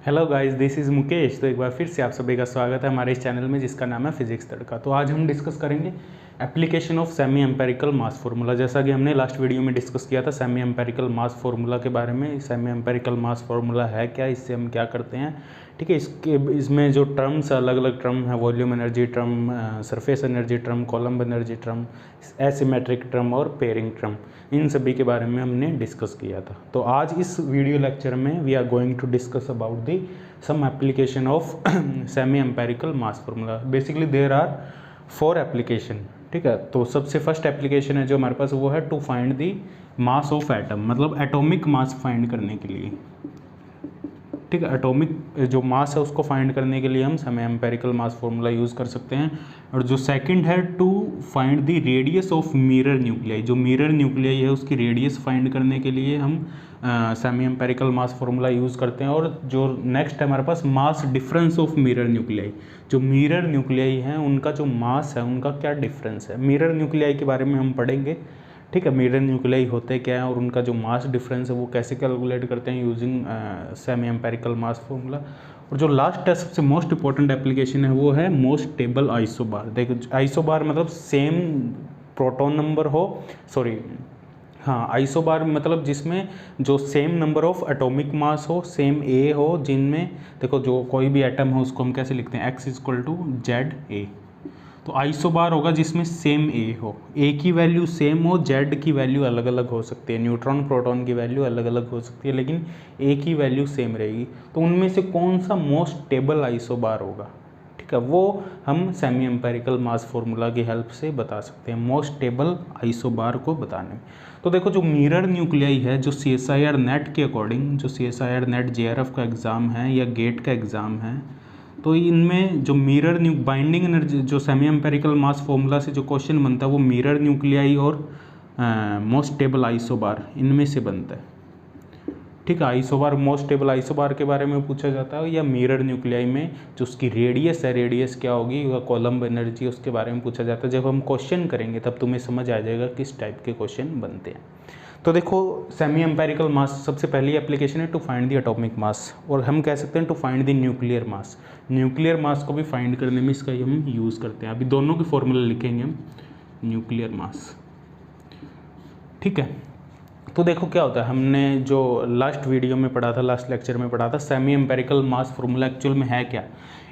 Hello guys, this is Mukesh. तो एक बार फिर से आप सभी का स्वागत है हमारे इस चैनल में जिसका नाम है फिजिक्स तड़का। तो आज हम डिस्कस करेंगे application of semi empirical mass formula. जैसा कि हमने लास्ट वीडियो में डिस्कस किया था सेमी एम्पेरिकल मास फार्मूला के बारे में। सेमी एम्पेरिकल मास फार्मूला है क्या, इससे हम क्या करते हैं, ठीक है। इसमें जो टर्म्स, अलग अलग टर्म है, volume energy term, surface energy term, column energy term, asymmetric term और पेयरिंग टर्म, इन सभी के बारे में हमने डिस्कस किया था। तो आज इस वीडियो लेक्चर में we are going to discuss about the some application of semi empirical mass formula. Basically there are 4 application, ठीक है। तो सबसे फर्स्ट एप्लीकेशन है जो हमारे पास, वो है to find the mass of atom, मतलब एटॉमिक मास फाइंड करने के लिए, ठीक है। एटॉमिक जो मास है उसको फाइंड करने के लिए हम semi empirical mass formula use कर सकते हैं। और जो सेकंड है to find the radius of mirror nuclei, जो मिरर न्यूक्लियाई है उसकी रेडियस फाइंड करने के लिए हम semi empirical mass formula use करते हैं। और जो नेक्स्ट है हमारे पास mass difference of mirror nuclei, जो मिरर न्यूक्लियाई हैं उनका जो मास है उनका क्या डिफरेंस है। मिरर न्यूक्लियाई के बारे में हम पढ़ेंगे, ठीक है। मिरर न्यूक्लियाई होते क्या है और उनका जो मास डिफरेंस है वो कैसे कैलकुलेट करते हैं using semi empirical mass formula. और जो लास्ट है, सबसे मोस्ट इंपॉर्टेंट एप्लीकेशन है, वो है मोस्ट स्टेबल आइसोबार। देखो, आइसोबार मतलब सेम प्रोटॉन नंबर हो, सॉरी हाँ, आइसोबार मतलब जिसमें जो same number of atomic mass हो, सेम ए हो, जिनमें देखो जो कोई भी एटम है उसको हम कैसे लिखते हैं, x equal to Z A. तो आइसोबार होगा जिसमें सेम ए हो, ए की वैल्यू सेम हो, जेड की वैल्यू अलग अलग हो सकती है, न्यूट्रॉन प्रोटॉन की वैल्यू अलग अलग हो सकती है, लेकिन ए की वैल्यू सेम रहेगी। तो उनमें से कौन सा मोस्ट स्टेबल आइसोबार होगा, ठीक है, वो हम सेमी एम्पेरिकल मास फार्मूला की हेल्प से बता सकते हैं, मोस्ट स्टेबल आइसोबार को बताने में। तो देखो, जो मिरर न्यूक्लियाई है, जो CSIR नेट के अकॉर्डिंग, जो CSIR नेट JRF का एग्ज़ाम है या गेट का एग्ज़ाम है, तो इनमें जो मिरर बाइंडिंग एनर्जी, जो सेमी एम्पेरिकल मास फार्मूला से जो क्वेश्चन बनता है वो मिरर न्यूक्लियाई और मोस्ट स्टेबल आइसोबार, इनमें से बनता है, ठीक है। आइसोबार, मोस्ट स्टेबल आइसोबार के बारे में पूछा जाता है, या मिरर न्यूक्लियाई में जो उसकी रेडियस है, रेडियस क्या होगी, या कॉलम एनर्जी, उसके बारे में पूछा जाता है। जब हम क्वेश्चन करेंगे तब तुम्हें समझ आ जाएगा किस टाइप के क्वेश्चन बनते हैं। तो देखो, सेमी एम्पेरिकल मास, सबसे पहली एप्लीकेशन है to find the atomic mass, और हम कह सकते हैं to find the nuclear mass. Nuclear mass को भी फाइंड करने में इसका हम यूज़ करते हैं। अभी दोनों के फॉर्मूला लिखेंगे हम, न्यूक्लियर मास, ठीक है। तो देखो क्या होता है, हमने जो लास्ट वीडियो में पढ़ा था, लास्ट लेक्चर में पढ़ा था, semi empirical mass formula actual में है क्या।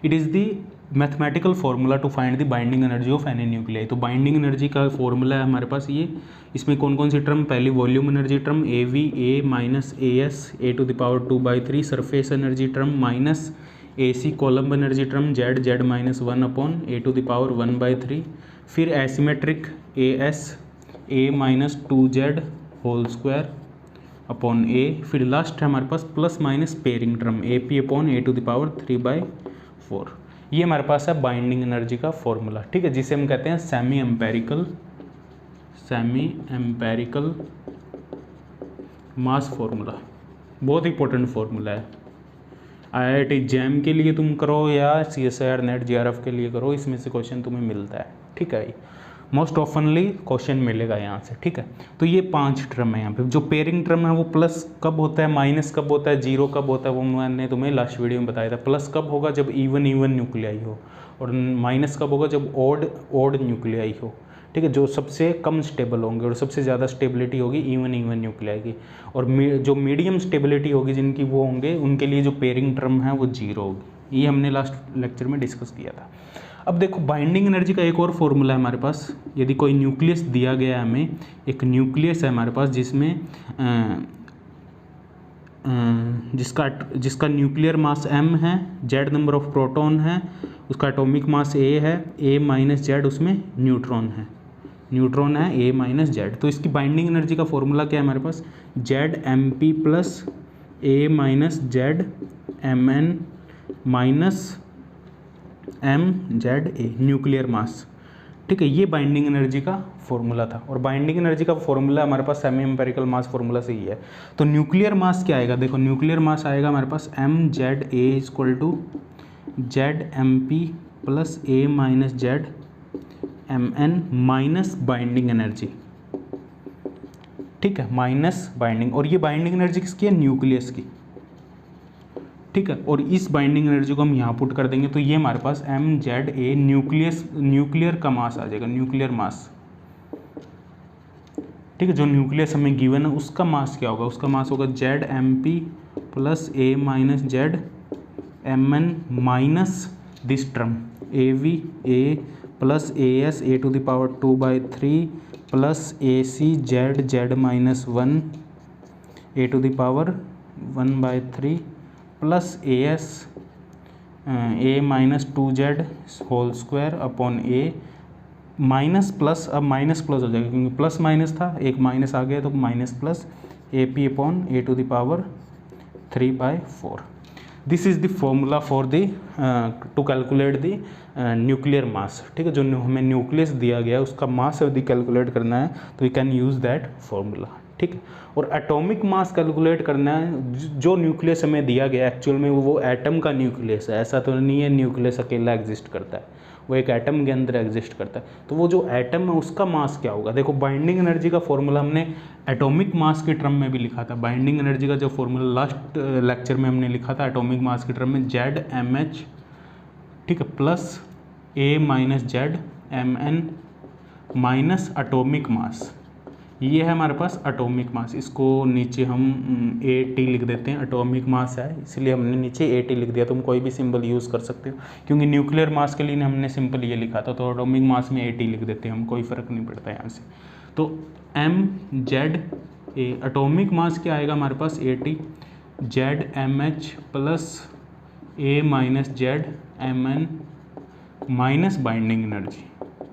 It is the mathematical formula to find the binding energy of any nuclei. तो बाइंडिंग एनर्जी का फार्मूला है हमारे पास ये। इसमें कौन कौन सी टर्म, पहली volume energy term AV, A minus AS, A⁴ surface energy term minus AC coulomb energy term Z minus 1 upon A⁴ फिर asymmetric AS A minus 2Z whole square upon A, फिर लास्ट है हमारे पास plus minus pairing term AP upon A⁴। ये हमारे पास है binding energy का formula, ठीक है, जिसे हम कहते हैं सेमी एम्पेरिकल मास फार्मूला। बहुत इंपॉर्टेंट फार्मूला है। IIT JAM के लिए तुम करो या CSIR नेट JRF के लिए करो, इसमें से क्वेश्चन तुम्हें मिलता है, ठीक है। मोस्ट ऑफनली क्वेश्चन मिलेगा यहाँ से, ठीक है। तो ये 5 टर्म है यहाँ पे। जो पेयरिंग टर्म है वो प्लस कब होता है, माइनस कब होता है, जीरो कब होता है, वो मैंने तुम्हें लास्ट वीडियो में बताया था। प्लस कब होगा, जब इवन न्यूक्लियाई हो, और माइनस कब होगा, जब ओड न्यूक्लियाई हो, ठीक है। जो सबसे कम स्टेबल होंगे और सबसे ज़्यादा स्टेबिलिटी होगी इवन न्यूक्लियाई की, और जो मीडियम स्टेबिलिटी होगी जिनकी, वो होंगे, उनके लिए जो पेयरिंग टर्म है वो जीरो होगी। ये हमने लास्ट लेक्चर में डिस्कस किया था। अब देखो, बाइंडिंग एनर्जी का एक और फॉर्मूला है हमारे पास। यदि कोई न्यूक्लियस दिया गया है हमें, एक न्यूक्लियस है हमारे पास जिसमें जिसका न्यूक्लियर मास m है, Z नंबर ऑफ प्रोटॉन है, उसका एटॉमिक मास A है, A माइनस जेड उसमें न्यूट्रॉन है A माइनस जेड। तो इसकी बाइंडिंग एनर्जी का फॉर्मूला क्या है हमारे पास, ZMP plus A minus Z MN minus MZA, nuclear mass, ठीक है। ये बाइंडिंग एनर्जी का फॉर्मूला था, और बाइंडिंग एनर्जी का फॉर्मूला हमारे पास सेमी एम्पेरिकल मास फॉर्मूला से ही है। तो न्यूक्लियर मास क्या आएगा, देखो, न्यूक्लियर मास आएगा हमारे पास MZA equal to ZMP plus A minus Z MN minus binding energy, ठीक है, माइनस बाइंडिंग। और ये बाइंडिंग एनर्जी किसकी है, न्यूक्लियस की, ठीक है। और इस बाइंडिंग एनर्जी को हम यहाँ पुट कर देंगे तो ये हमारे पास mZA न्यूक्लियर का मास आ जाएगा, न्यूक्लियर मास। ठीक है, जो न्यूक्लियस हमें गिवन है उसका मास क्या होगा, उसका मास होगा ZMP plus A minus ZMN minus this term AVA plus AS A to the power 2/3 plus AC Z minus 1 A to the power 1/3 plus AS A minus 2Z whole square upon A minus plus, अब minus plus हो जाएगा क्योंकि plus minus था, एक minus आ गया तो minus plus AP upon A to the power 3/4। This is the formula for the to calculate the nuclear mass. ठीक है, जो हमें न्यूक्लियस दिया गया है उसका मास यदि कैलकुलेट करना है तो we can use that formula. ठीक है, और एटॉमिक मास कैलकुलेट करना है, जो न्यूक्लियस हमें दिया गया एक्चुअल में वो एटम का न्यूक्लियस है, ऐसा तो नहीं है न्यूक्लियस अकेला एग्जिस्ट करता है, वो एक एटम के अंदर एग्जिस्ट करता है। तो वो जो एटम है उसका मास क्या होगा, देखो बाइंडिंग एनर्जी का फॉर्मूला हमने एटॉमिक मास के टर्म में भी लिखा था। बाइंडिंग एनर्जी का जो फॉर्मूला लास्ट लेक्चर में हमने लिखा था एटॉमिक मास के टर्म में ZMH, ठीक है, plus A minus ZMN minus atomic mass, ये है हमारे पास एटॉमिक मास। इसको नीचे हम AT लिख देते हैं, एटॉमिक मास है इसलिए हमने नीचे AT लिख दिया। तुम कोई भी सिंबल यूज़ कर सकते हो क्योंकि न्यूक्लियर मास के लिए हमने सिंपल ये लिखा था, तो एटॉमिक मास में AT लिख देते हैं हम, कोई फ़र्क नहीं पड़ता यहाँ से। तो MZA एटॉमिक मास क्या आएगा हमारे पास AT ZMH plus A minus ZMN minus binding energy,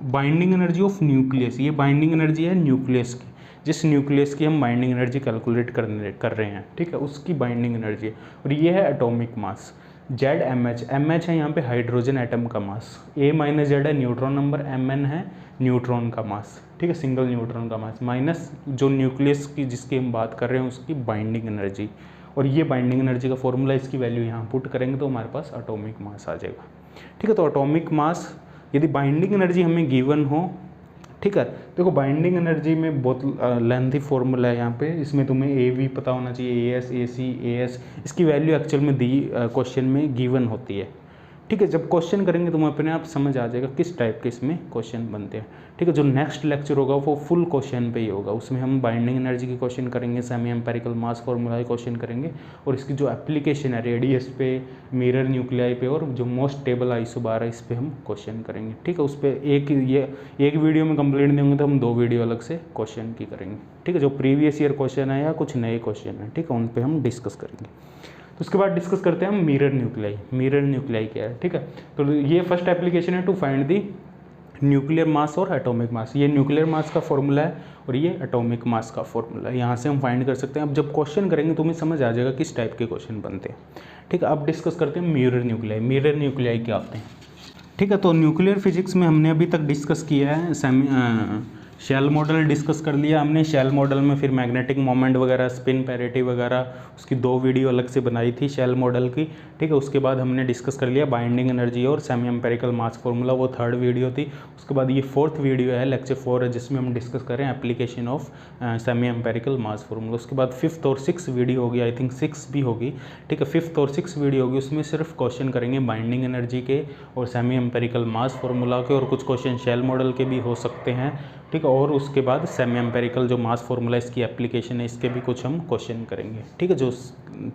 binding energy of nucleus, ये बाइंडिंग एनर्जी है न्यूक्लियस की, जिस न्यूक्लियस की हम बाइंडिंग एनर्जी कैलकुलेट कर रहे हैं। ठीक है, उसकी बाइंडिंग एनर्जी, और ये है एटॉमिक मास ZMH है यहाँ पे हाइड्रोजन एटम का मास, A माइनस Z है न्यूट्रॉन नंबर, MN है न्यूट्रॉन का मास। ठीक है, सिंगल न्यूट्रॉन का मास माइनस जो न्यूक्लियस की जिसकी हम बात कर रहे हैं उसकी बाइंडिंग एनर्जी, और ये बाइंडिंग एनर्जी का फॉर्मूला, इसकी वैल्यू यहाँ पुट करेंगे तो हमारे पास एटॉमिक मास आ जाएगा। ठीक है, तो एटॉमिक मास यदि बाइंडिंग एनर्जी हमें गिवन हो, ठीक है, देखो बाइंडिंग एनर्जी में बहुत लेंथी फॉर्मूला है यहाँ पे, इसमें तुम्हें AV पता होना चाहिए, AS AC AS, इसकी वैल्यू एक्चुअल में दी क्वेश्चन में गिवन होती है। ठीक है, जब क्वेश्चन करेंगे तुम्हें अपने आप समझ आ जाएगा किस टाइप के इसमें क्वेश्चन बनते हैं। ठीक है, जो नेक्स्ट लेक्चर होगा वो फुल क्वेश्चन पे ही होगा, उसमें हम बाइंडिंग एनर्जी के क्वेश्चन करेंगे, सेमी एम्पेरिकल मास फॉर्मूला के क्वेश्चन करेंगे, और इसकी जो एप्लीकेशन है रेडियस पे, मिरर न्यूक्लियाई पे, और जो मोस्ट स्टेबल आइसोबार है इस पर हम क्वेश्चन करेंगे। ठीक है, उस पर एक वीडियो में कंप्लीट नहीं होंगे तो हम 2 वीडियो अलग से क्वेश्चन की करेंगे। ठीक है, जो प्रीवियस ईयर क्वेश्चन है या कुछ नए क्वेश्चन है, ठीक है, उन पर हम डिस्कस करेंगे। तो उसके बाद डिस्कस करते हैं हम मिरर न्यूक्लियाई। मिरर न्यूक्लियाई क्या है, ठीक है, तो ये फर्स्ट एप्लीकेशन है to find the nuclear mass और एटॉमिक मास। ये न्यूक्लियर मास का फॉर्मूला है और ये एटॉमिक मास का फॉर्मूला है, यहाँ से हम फाइंड कर सकते हैं। अब जब क्वेश्चन करेंगे तुम्हें समझ आ जाएगा किस टाइप के क्वेश्चन बनते हैं। ठीक है, अब डिस्कस करते हैं मिरर न्यूक्लियाई। मिरर न्यूक्लियाई क्या होते हैं? ठीक है, तो न्यूक्लियर फिजिक्स में हमने अभी तक डिस्कस किया है शेल मॉडल डिस्कस कर लिया हमने। शेल मॉडल में फिर मैग्नेटिक मोमेंट वगैरह, स्पिन पैरिटी वगैरह, उसकी 2 वीडियो अलग से बनाई थी शेल मॉडल की। ठीक है, उसके बाद हमने डिस्कस कर लिया बाइंडिंग एनर्जी और सेमी एम्पेरिकल मास फॉर्मूला, वो 3rd वीडियो थी। उसके बाद ये 4th वीडियो है, लेक्चर 4 है, जिसमें हम डिस्कस कर रहे हैं application of semi empirical mass formula. उसके बाद 5th और 6th वीडियो होगी, आई थिंक 6 भी होगी। ठीक है, 5th और 6th वीडियो होगी, उसमें सिर्फ क्वेश्चन करेंगे बाइंडिंग एनर्जी के और सेमी एम्पेरिकल मास फॉर्मूला के, और कुछ क्वेश्चन शेल मॉडल के भी हो सकते हैं। ठीक है, और उसके बाद सेमी एम्पेरिकल जो मास फॉर्मूला इसकी एप्लीकेशन है, इसके भी कुछ हम क्वेश्चन करेंगे। ठीक है, जो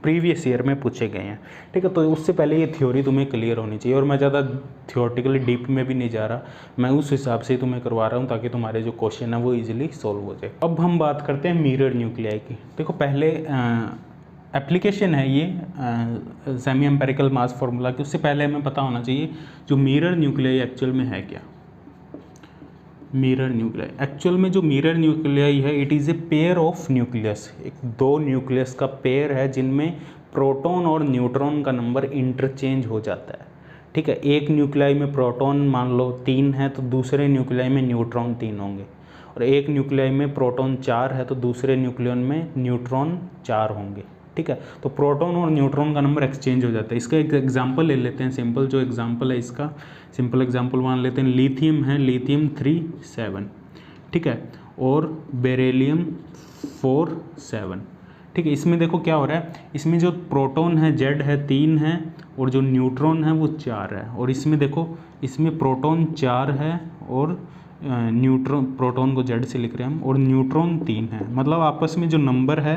प्रीवियस ईयर में पूछे गए हैं। ठीक है, तो उससे पहले ये थ्योरी तुम्हें क्लियर होनी चाहिए, और मैं ज़्यादा थियोरेटिकली डीप में भी नहीं जा रहा, मैं उस हिसाब से तुम्हें करवा रहा हूँ ताकि तुम्हारे जो क्वेश्चन है वो ईजिली सॉल्व हो जाए। अब हम बात करते हैं मिरर न्यूक्लियाई की। देखो पहले एप्लीकेशन है ये सेमी एम्पेरिकल मास फॉर्मूला की, उससे पहले हमें पता होना चाहिए जो मिरर न्यूक्लियाई एक्चुअल में है क्या। मिरर न्यूक्लियाई एक्चुअल में जो मिरर न्यूक्लियाई है, it is a pair of nucleus, एक 2 न्यूक्लियस का पेयर है जिनमें प्रोटॉन और न्यूट्रॉन का नंबर इंटरचेंज हो जाता है। ठीक है, एक न्यूक्लियाई में प्रोटॉन मान लो 3 है तो दूसरे न्यूक्लियाई में न्यूट्रॉन 3 होंगे, और एक न्यूक्लियाई में प्रोटॉन 4 है तो दूसरे न्यूक्लियन में न्यूट्रॉन 4 होंगे। ठीक है, तो प्रोटॉन और न्यूट्रॉन का नंबर एक्सचेंज हो जाता है। इसका एक एग्जांपल ले लेते हैं, सिंपल जो एग्जांपल है इसका, सिंपल एग्जांपल मान लेते हैं। लिथियम है, लिथियम 3 7, ठीक है, और बेरिलियम 4 7। ठीक है। इसमें देखो क्या हो रहा है, इसमें जो प्रोटॉन है Z है 3 है और जो न्यूट्रॉन है वो 4 है। और इसमें देखो इसमें प्रोटॉन 4 है और न्यूट्रॉन, प्रोटॉन को Z से लिख रहे हैं हम, और न्यूट्रॉन 3 है। मतलब आपस में जो नंबर है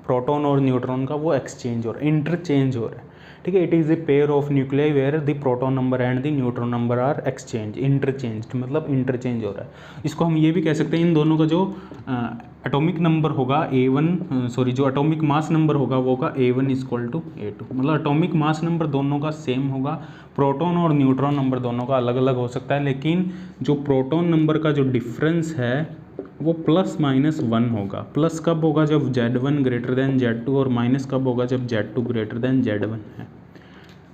प्रोटॉन और न्यूट्रॉन का वो एक्सचेंज हो रहा है, इंटरचेंज हो रहा है। ठीक है। It is a pair of nuclei where the proton number and the neutron number are exchange, interchange, मतलब इंटरचेंज हो रहा है। इसको हम ये भी कह सकते हैं, इन दोनों का जो एटॉमिक नंबर होगा जो एटॉमिक मास नंबर होगा वो होगा A1 इक्वल टू A2। मतलब एटॉमिक मास नंबर दोनों का सेम होगा, प्रोटॉन और न्यूट्रॉन नंबर दोनों का अलग अलग हो सकता है, लेकिन जो प्रोटॉन नंबर का जो डिफरेंस है वो ±1 होगा। प्लस कब होगा, जब Z1 ग्रेटर देन Z2, और माइनस कब होगा, जब Z2 ग्रेटर देन Z1 है।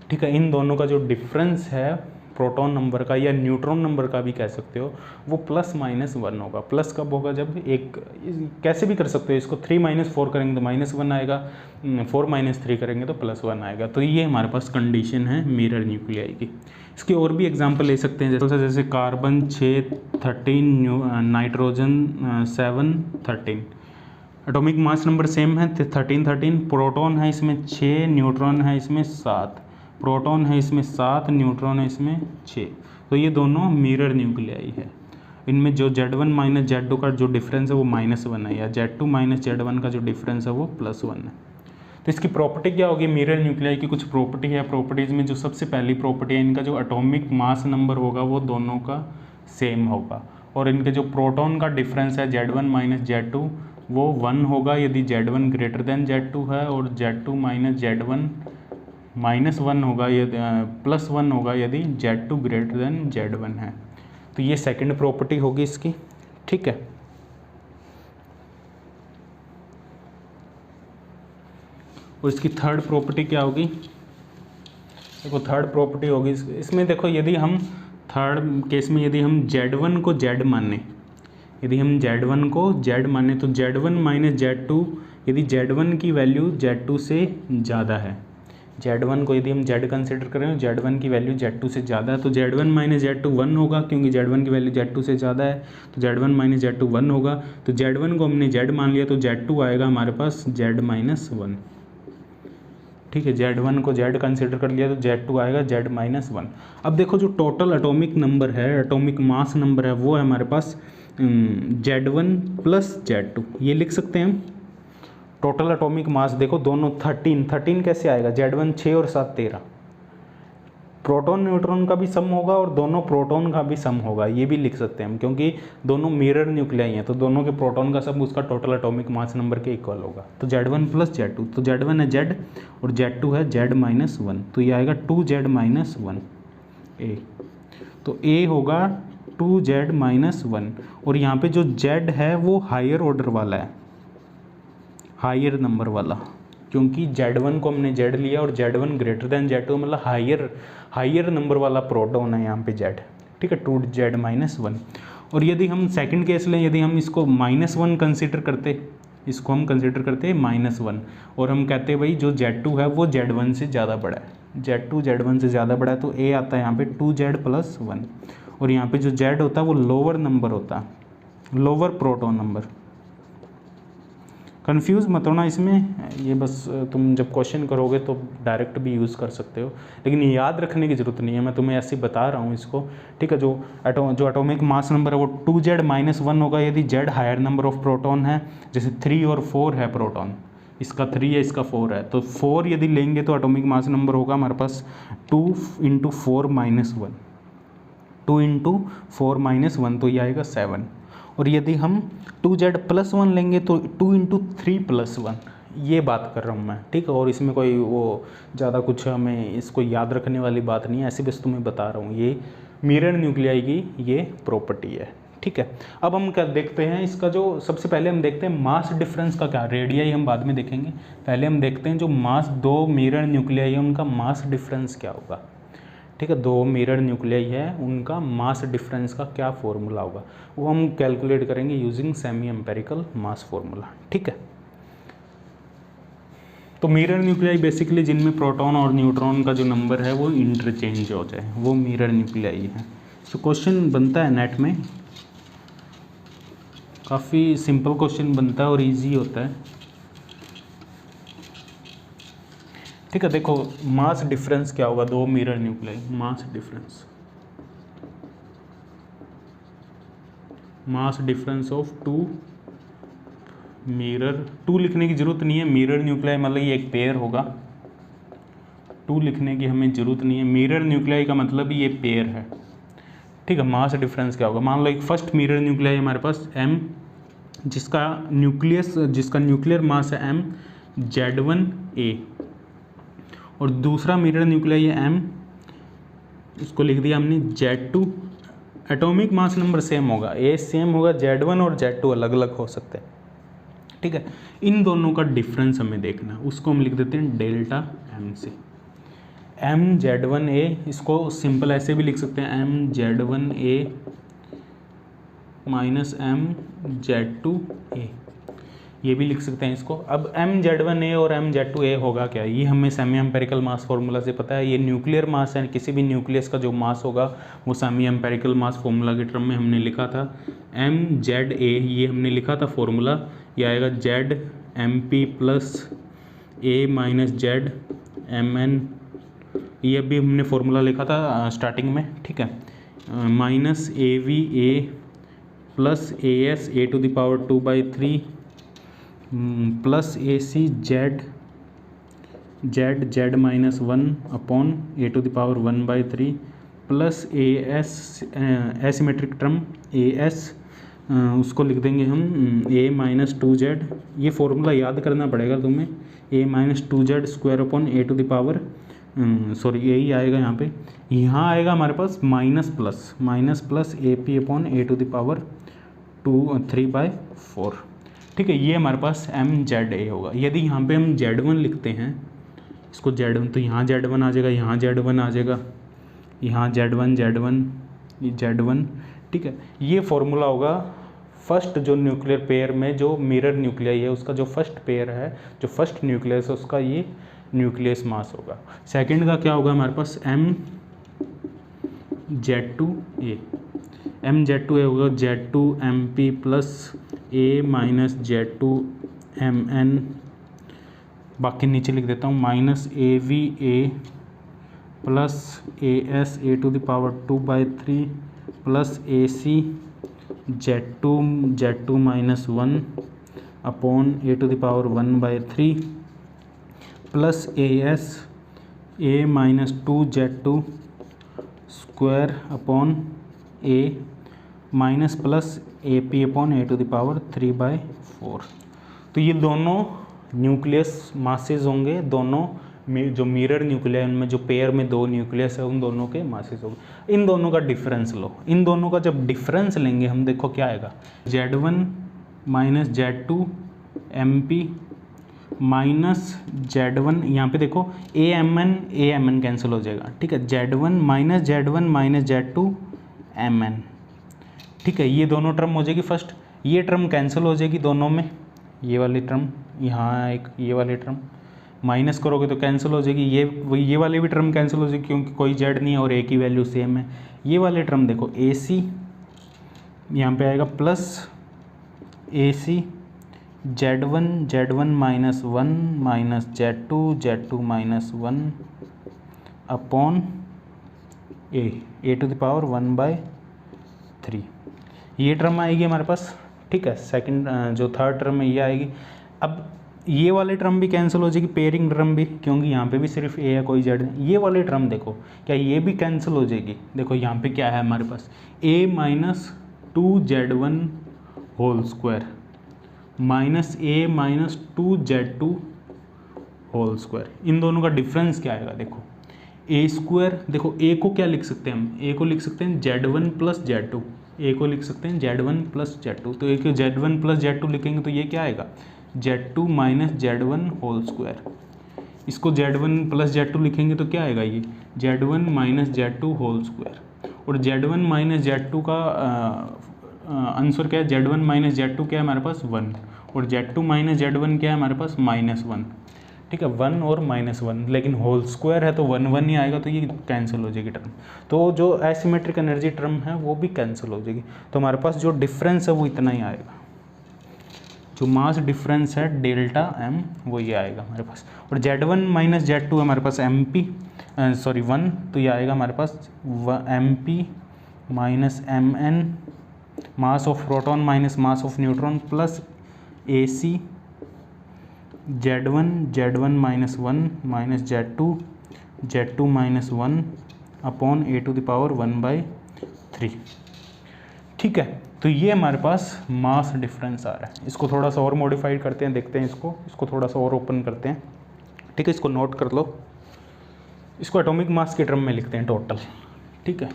ठीक है। इन दोनों का जो डिफरेंस है प्रोटॉन नंबर का या न्यूट्रॉन नंबर का भी कह सकते हो, वो ±1 होगा। प्लस कब होगा, जब एक, कैसे भी कर सकते हो इसको, 3 - 4 करेंगे तो -1 आएगा, 4 - 3 करेंगे तो +1 आएगा। तो ये हमारे पास कंडीशन है मिरर न्यूक्लियाई की। इसके और भी एग्जांपल ले सकते हैं, जैसे carbon 6 13, nitrogen 7 13। Atomic mass number same है 13, प्रोटॉन है इसमें 6, न्यूट्रॉन है इसमें 7, प्रोटॉन है इसमें 7, न्यूट्रॉन है इसमें 6। तो ये दोनों मिरर न्यूक्लियाई है। इनमें जो Z1 - Z2 का जो डिफरेंस है वो -1 है, या Z2 - Z1 का जो डिफरेंस है वो +1 है। तो इसकी प्रॉपर्टी क्या होगी, मिरर न्यूक्लियाई की कुछ प्रॉपर्टी है। प्रॉपर्टीज़ में जो सबसे पहली प्रॉपर्टी है, इनका जो एटॉमिक मास नंबर होगा वो दोनों का सेम होगा, और इनके जो प्रोटॉन का डिफरेंस है Z1 - Z2 वो 1 होगा यदि Z1 ग्रेटर देन Z2 है, और Z2 - Z1 -1 होगा यदि +1 होगा यदि Z2 ग्रेटर देन Z1 है। तो ये सेकंड प्रॉपर्टी होगी इसकी। ठीक है। और इसकी थर्ड प्रॉपर्टी क्या होगी, देखो थर्ड प्रॉपर्टी होगी इसमें, देखो यदि हम थर्ड केस में यदि हम Z1 को Z माने, यदि हम Z1 को Z माने तो Z1 - Z2, यदि Z1 की वैल्यू Z2 से ज़्यादा है, Z1 को यदि हम Z कंसिडर करें, Z1 की वैल्यू Z2 से ज़्यादा है, तो Z1 - Z2 1 होगा, क्योंकि Z1 की वैल्यू Z2 से ज़्यादा है, तो Z1 - Z2 1 होगा। तो Z1 को हमने Z मान लिया, तो Z2 आएगा हमारे पास Z - 1। ठीक है। Z1 को Z कंसिडर कर लिया तो Z2 आएगा Z - 1। अब देखो जो टोटल एटॉमिक नंबर है, एटॉमिक मास नंबर है, वो है हमारे पास Z1 + Z2, ये लिख सकते हैं हम। टोटल एटॉमिक मास देखो दोनों 13 कैसे आएगा, Z1 6 और 7 13, प्रोटॉन न्यूट्रॉन का भी सम होगा और दोनों प्रोटॉन का भी सम होगा, ये भी लिख सकते हैं हम, क्योंकि दोनों मिरर न्यूक्लियाई हैं, तो दोनों के प्रोटॉन का सम उसका टोटल एटॉमिक मास नंबर के इक्वल होगा। तो Z1 + Z2, तो Z1 है Z और Z2 है Z - 1, तो ये आएगा 2Z - 1 A। तो A होगा 2Z - 1, और यहाँ पे जो Z है वो हायर ऑर्डर वाला है, हायर नंबर वाला, क्योंकि Z1 को हमने Z लिया और Z1 ग्रेटर देन Z2, मतलब हायर नंबर वाला प्रोटॉन है यहाँ पे Z। ठीक है। 2Z - 1। और यदि हम सेकंड केस लें, यदि हम इसको -1 कंसिडर करते, इसको हम कंसिडर करते हैं -1, और हम कहते हैं भाई जो Z2 है वो Z1 से ज़्यादा बड़ा है, Z2 Z1 से ज़्यादा बड़ा है, तो A आता है यहाँ पे 2Z + 1, और यहाँ पे जो Z होता है वो लोअर नंबर होता है, लोअर प्रोटॉन नंबर। कंफ्यूज मत होना इसमें, ये बस तुम जब क्वेश्चन करोगे तो डायरेक्ट भी यूज़ कर सकते हो, लेकिन याद रखने की ज़रूरत नहीं है, मैं तुम्हें ऐसे बता रहा हूँ इसको। ठीक है। जो एटॉमिक मास नंबर है वो 2Z - 1 होगा यदि Z higher number of proton है, जैसे 3 और 4 है प्रोटॉन, इसका 3 है इसका 4 है, तो 4 यदि लेंगे तो एटॉमिक मास नंबर होगा हमारे पास 2 × 4 - 1, 2 × 4 - 1, तो ये आएगा 7। और यदि हम 2Z + 1 लेंगे तो 2 × 3 + 1, ये बात कर रहा हूँ मैं। ठीक है। और इसमें कोई वो ज़्यादा कुछ हमें इसको याद रखने वाली बात नहीं है, ऐसे बस तुम्हें बता रहा हूँ, ये मिरर न्यूक्लियाई की ये प्रॉपर्टी है। ठीक है। अब हम क्या देखते हैं, इसका जो सबसे पहले हम देखते हैं मास डिफरेंस का क्या, रेडियाई हम बाद में देखेंगे, पहले हम देखते हैं जो मास, दो मिरर न्यूक्लियाई है उनका मास डिफरेंस क्या होगा। ठीक है। दो मिरर न्यूक्लियाई है उनका मास डिफरेंस का क्या फॉर्मूला होगा, वो हम कैलकुलेट करेंगे यूजिंग सेमी एम्पेरिकल मास फॉर्मूला। ठीक है। तो मिरर न्यूक्लियाई बेसिकली जिनमें प्रोटॉन और न्यूट्रॉन का जो नंबर है वो इंटरचेंज हो जाए, वो मिरर न्यूक्लियाई है। तो क्वेश्चन बनता है नेट में, काफ़ी सिंपल क्वेश्चन बनता है और इजी होता है। ठीक है। देखो मास डिफरेंस क्या होगा, दो mirror nuclei, mass difference of two mirror, two लिखने की जरूरत नहीं है, मिरर न्यूक्लियाई मतलब ये एक पेयर होगा, टू लिखने की हमें जरूरत नहीं है, मिरर न्यूक्लियाई का मतलब ये पेयर है, ठीक है। मास डिफरेंस क्या होगा, मान लो एक फर्स्ट मिरर न्यूक्लियाई हमारे पास m, जिसका न्यूक्लियर मास है m Z1a, और दूसरा मिरर न्यूक्लियाई है m, इसको लिख दिया हमने Z2। Atomic mass number same होगा, a सेम होगा, Z1 और Z2 अलग अलग हो सकते हैं, ठीक है। इन दोनों का डिफरेंस हमें देखना है, उसको हम लिख देते हैं डेल्टा m से। m Z1a, इसको सिंपल ऐसे भी लिख सकते हैं, m Z1a minus m Z2a, ये भी लिख सकते हैं इसको। अब m Z1a और m Z2a होगा क्या, ये हमें सेमी एम्पेरिकल मास फॉर्मूला से पता है। ये न्यूक्लियर मास है, किसी भी न्यूक्लियस का जो मास होगा वो सेमी एम्पेरिकल मास फॉर्मूला के टर्म में हमने लिखा था m ZA, ये हमने लिखा था फॉर्मूला, ये आएगा Z MP plus A minus Z MN, ये भी हमने फॉर्मूला लिखा था स्टार्टिंग में, ठीक है। Minus AVA plus AS A⁻² plus AC Z minus 1 upon A⁻⁻³ plus AS asymmetric term AS, उसको लिख देंगे हम A-2Z, ये फॉर्मूला याद करना पड़ेगा तुम्हें, A-2Z² अपॉन यही आएगा यहाँ पे, यहाँ आएगा हमारे पास minus plus AP upon A⁻²3/4, ठीक है। ये हमारे पास MZA होगा। यदि यहाँ पे हम Z1 लिखते हैं, इसको Z1, तो यहाँ Z1 आ जाएगा, यहाँ Z1 आ जाएगा, यहाँ Z1, ठीक है। ये फॉर्मूला होगा फर्स्ट जो न्यूक्लियर पेयर में जो मिरर न्यूक्लियाई है उसका जो फर्स्ट पेयर है, जो फर्स्ट न्यूक्लियस है उसका ये न्यूक्लियस मास होगा। सेकंड का क्या होगा हमारे पास MZ2A होगा Z2MP plus A minus Z2MN, बाकी नीचे लिख देता हूँ, minus AVA plus AS A⁻²/3 plus AC Z2 minus 1 upon A⁻⁻³ plus AS A-2Z2² upon A minus plus AP upon A⁻3/4। तो ये दोनों न्यूक्लियस मासेस होंगे, दोनों जो मिरर न्यूक्लियाई उनमें जो पेयर में दो न्यूक्लियस है उन दोनों के मासेस होंगे। इन दोनों का डिफरेंस लो, इन दोनों का जब डिफरेंस लेंगे हम, देखो क्या आएगा, Z1 minus Z2 MP minus Z1, यहाँ पे देखो AMN कैंसिल हो जाएगा, ठीक है। Z1 माइनस Z2 MN, ठीक है। ये दोनों टर्म हो जाएगी फर्स्ट, ये टर्म कैंसिल हो जाएगी दोनों में, ये वाली टर्म यहाँ एक, ये वाली टर्म माइनस करोगे तो कैंसिल हो जाएगी, ये वाली भी टर्म कैंसिल हो जाएगी क्योंकि कोई Z नहीं है और A की वैल्यू सेम है। ये वाले टर्म देखो AC यहाँ पे आएगा plus AC Z1 minus 1 minus Z2 minus 1 upon A⁻⁻⁻3, ये टर्म आएगी हमारे पास, ठीक है। सेकंड जो थर्ड टर्म है ये आएगी। अब ये वाले टर्म भी कैंसिल हो जाएगी, पेयरिंग टर्म भी, क्योंकि यहाँ पे भी सिर्फ A है, कोई Z नहीं। ये वाले टर्म देखो क्या ये भी कैंसिल हो जाएगी, देखो यहाँ पे क्या है हमारे पास A-2Z1² माइनस A-2Z2², इन दोनों का डिफरेंस क्या आएगा, देखो A², देखो A को क्या लिख सकते हैं हम, A को लिख सकते हैं Z1 प्लस Z2, A को लिख सकते हैं Z1 प्लस Z2, तो एक Z1 प्लस Z2 लिखेंगे तो ये क्या आएगा, Z2 माइनस Z1²। इसको Z1 प्लस Z2 लिखेंगे तो क्या आएगा, ये Z1 माइनस Z2²। और Z1 माइनस Z2 का आंसर क्या है, Z1 माइनस Z2 क्या है हमारे पास 1, और Z2 माइनस Z1 क्या है हमारे पास -1, ठीक है। 1 और -1, लेकिन होल स्क्वायर है तो 1 ही आएगा, तो ये कैंसिल हो जाएगी टर्म। तो जो एसिमेट्रिक एनर्जी टर्म है वो भी कैंसिल हो जाएगी, तो हमारे पास जो डिफरेंस है वो इतना ही आएगा। जो मास डिफरेंस है डेल्टा एम वो ये आएगा हमारे पास। और Z1 माइनस Z2 हमारे पास MP सॉरी 1, तो ये आएगा हमारे पास MP minus MN mass of proton minus mass of neutron plus AC Z1 minus 1 minus Z2 minus 1 upon A⁻⁴ ठीक है। तो ये हमारे पास मास डिफरेंस आ रहा है। इसको थोड़ा सा और मॉडिफाइड करते हैं, देखते हैं इसको थोड़ा सा और ओपन करते हैं। ठीक है, इसको नोट कर लो, इसको एटॉमिक मास के टर्म में लिखते हैं टोटल। ठीक है,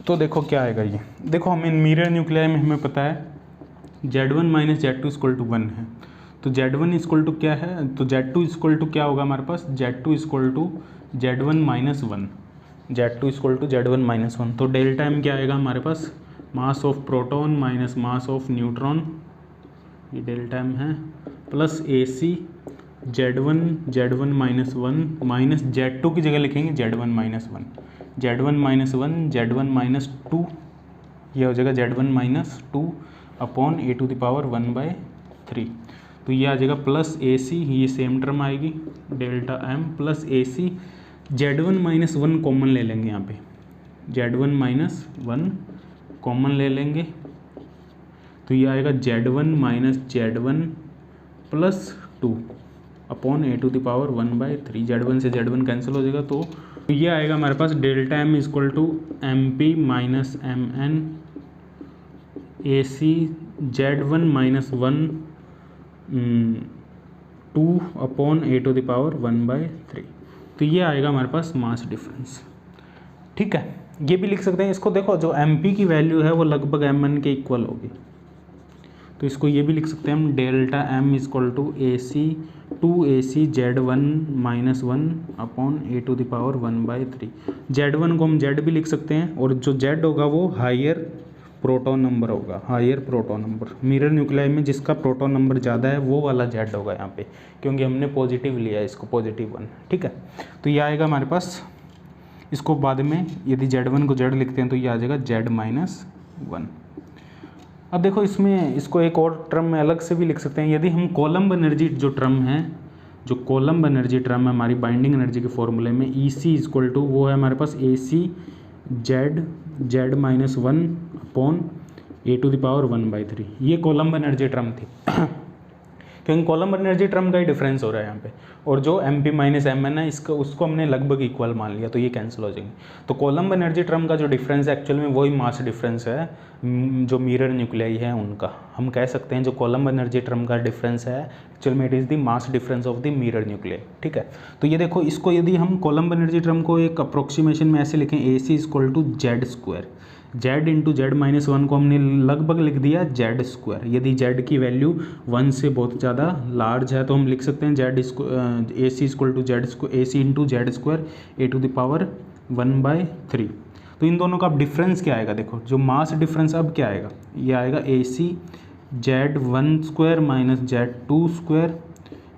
तो देखो क्या आएगा ये। देखो हमें मिरर न्यूक्लियाई में हमें पता है Z1 minus Z2 equal to 1 है, तो Z1 इक्वल टू क्या है, तो Z2 इक्वल टू क्या होगा हमारे पास, Z2 equal to Z1 minus 1, Z2 equal to Z1 minus 1। तो डेल्टा एम क्या आएगा हमारे पास, mass of proton minus mass of neutron, ये डेल्टा एम है, plus AC Z1 minus 1 minus Z2 की जगह लिखेंगे Z1 minus 1, Z1 minus 1 Z1 minus 2, यह हो जाएगा Z1 माइनस 2 अपॉन A⁻⁴। तो ये आ जाएगा प्लस AC, ये सेम टर्म आएगी delta M plus AC। Z1 minus 1 common ले लेंगे यहाँ पे, Z1 माइनस 1 कॉमन ले लेंगे, तो ये आएगा Z1 minus Z1 plus 2 upon A⁻⁴। Z1 से Z1 कैंसिल हो जाएगा, तो ये आएगा हमारे पास delta M equal to MP minus MN AC Z1 minus 1 2 upon A⁻⁴। तो ये आएगा हमारे पास मास डिफरेंस। ठीक है, ये भी लिख सकते हैं इसको। देखो जो MP की वैल्यू है वो लगभग MN के इक्वल होगी, तो इसको ये भी लिख सकते हैं हम, delta M equal to AC 2AC Z1 minus 1 upon A⁻⁴। Z1 को हम Z भी लिख सकते हैं, और जो Z होगा वो हायर प्रोटॉन नंबर होगा, higher proton number. Mirror nuclei में जिसका प्रोटॉन नंबर ज़्यादा है वो वाला Z होगा यहाँ पे, क्योंकि हमने पॉजिटिव लिया है इसको, +1। ठीक है, तो ये आएगा हमारे पास। इसको बाद में यदि Z1 को Z लिखते हैं तो ये आ जाएगा Z माइनस 1। अब देखो इसमें इसको एक और टर्म में अलग से भी लिख सकते हैं। यदि हम कोलम्ब एनर्जी जो टर्म है, जो कोलम्ब एनर्जी टर्म है हमारी बाइंडिंग एनर्जी के फॉर्मूले में, EC इक्वल टू वो है हमारे पास AC Z minus 1 upon A⁻⁴। ये कोलम्ब एनर्जी टर्म थी क्योंकि कोलम्ब एनर्जी टर्म का ही डिफरेंस हो रहा है यहाँ पे, और जो MP माइनस MN है इसका उसको हमने लगभग इक्वल मान लिया, तो ये कैंसिल हो जाएंगे। तो कोलम्ब एनर्जी टर्म का जो डिफरेंस है एक्चुअल में वही मास डिफरेंस है जो मिरर न्यूक्लियाई है उनका। हम कह सकते हैं जो कोलम्ब एनर्जी टर्म का डिफरेंस है एक्चुअल में it is the mass difference of the mirror nuclei. ठीक है, तो ये देखो इसको यदि हम कोलम्ब एनर्जी टर्म को एक अप्रोक्सीमेशन में ऐसे लिखें, AC equal to Z², Z into Z minus 1 को हमने लगभग लिख दिया Z²। यदि Z की वैल्यू 1 से बहुत ज़्यादा लार्ज है तो हम लिख सकते हैं AC equal to AC into Z² A⁻⁴। तो इन दोनों का अब डिफरेंस क्या आएगा, देखो जो मास डिफरेंस अब क्या आएगा, ये आएगा AC Z1² minus Z2²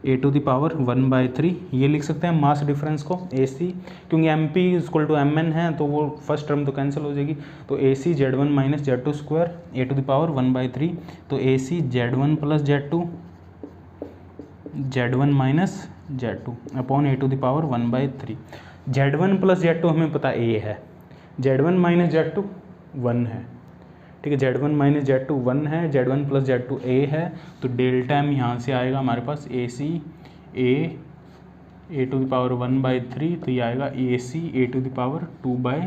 A⁻⁴। ये लिख सकते हैं मास डिफरेंस को AC, क्योंकि MP इक्वल टू MN है तो वो फर्स्ट टर्म तो कैंसिल हो जाएगी, तो AC Z1 minus Z2² A⁻⁴। तो AC Z1 plus Z2 Z1 minus Z2 upon A⁻⁴। Z1 plus Z2 हमें पता A है, Z1 माइनस Z2 1 है। ठीक है, Z1 माइनस Z2 1 है, Z1 प्लस Z2 A है, तो डेल्टा एम यहाँ से आएगा हमारे पास AC A⁻⁴। तो ये आएगा AC A⁻⁴।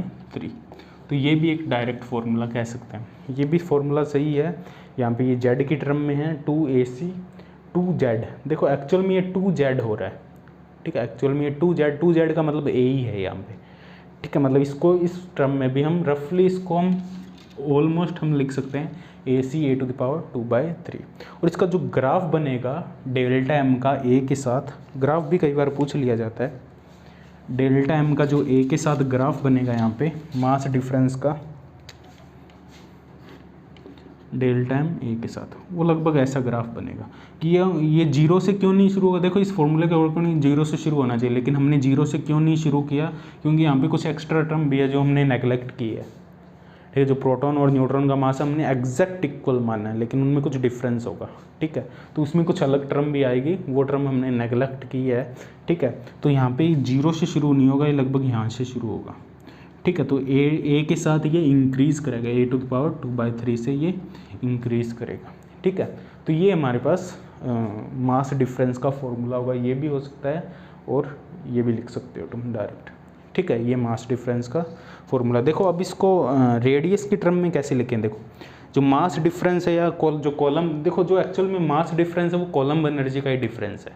तो ये भी एक डायरेक्ट फार्मूला कह सकते हैं, ये भी फार्मूला सही है। यहाँ पे ये Z की टर्म में है 2AC 2Z। देखो एक्चुअल में ये 2Z हो रहा है। ठीक है, एक्चुअल में ये 2Z का मतलब A ही है यहाँ पे। ठीक है, मतलब इसको इस टर्म में भी हम रफली इसको हम ऑलमोस्ट हम लिख सकते हैं AC A⁻⁴। और इसका जो ग्राफ बनेगा डेल्टा एम का A के साथ, ग्राफ भी कई बार पूछ लिया जाता है, डेल्टा एम का जो A के साथ ग्राफ बनेगा यहाँ पे मास डिफरेंस का, डेल्टा एम ए के साथ, वो लगभग ऐसा ग्राफ बनेगा कि ये जीरो से क्यों नहीं शुरू होगा। देखो इस फॉर्मूले के अकॉर्डिंग जीरो से शुरू होना चाहिए, लेकिन हमने जीरो से क्यों नहीं शुरू किया, क्योंकि यहाँ पे कुछ एक्स्ट्रा टर्म भी है जो हमने नेगलेक्ट की है। ठीक है, जो प्रोटॉन और न्यूट्रॉन का मास हमने एग्जैक्ट इक्वल माना है, लेकिन उनमें कुछ डिफरेंस होगा। ठीक है, तो उसमें कुछ अलग टर्म भी आएगी, वो टर्म हमने नेगलेक्ट की है। ठीक है, तो यहाँ पे जीरो से शुरू नहीं होगा, ये लगभग यहाँ से शुरू होगा। ठीक है, तो ए के साथ ये इंक्रीज़ करेगा, ए टू द पावर 2/3 से ये इंक्रीज़ करेगा। ठीक है, तो ये हमारे पास मास डिफरेंस का फॉर्मूला होगा, ये भी हो सकता है और ये भी लिख सकते हो तुम डायरेक्ट। ठीक है, ये मास डिफरेंस का फॉर्मूला। देखो अब इसको रेडियस की टर्म में कैसे लिखें। देखो जो मास डिफरेंस है या जो कॉलम, देखो जो एक्चुअल में मास डिफरेंस है वो कॉलम एनर्जी का ही डिफरेंस है।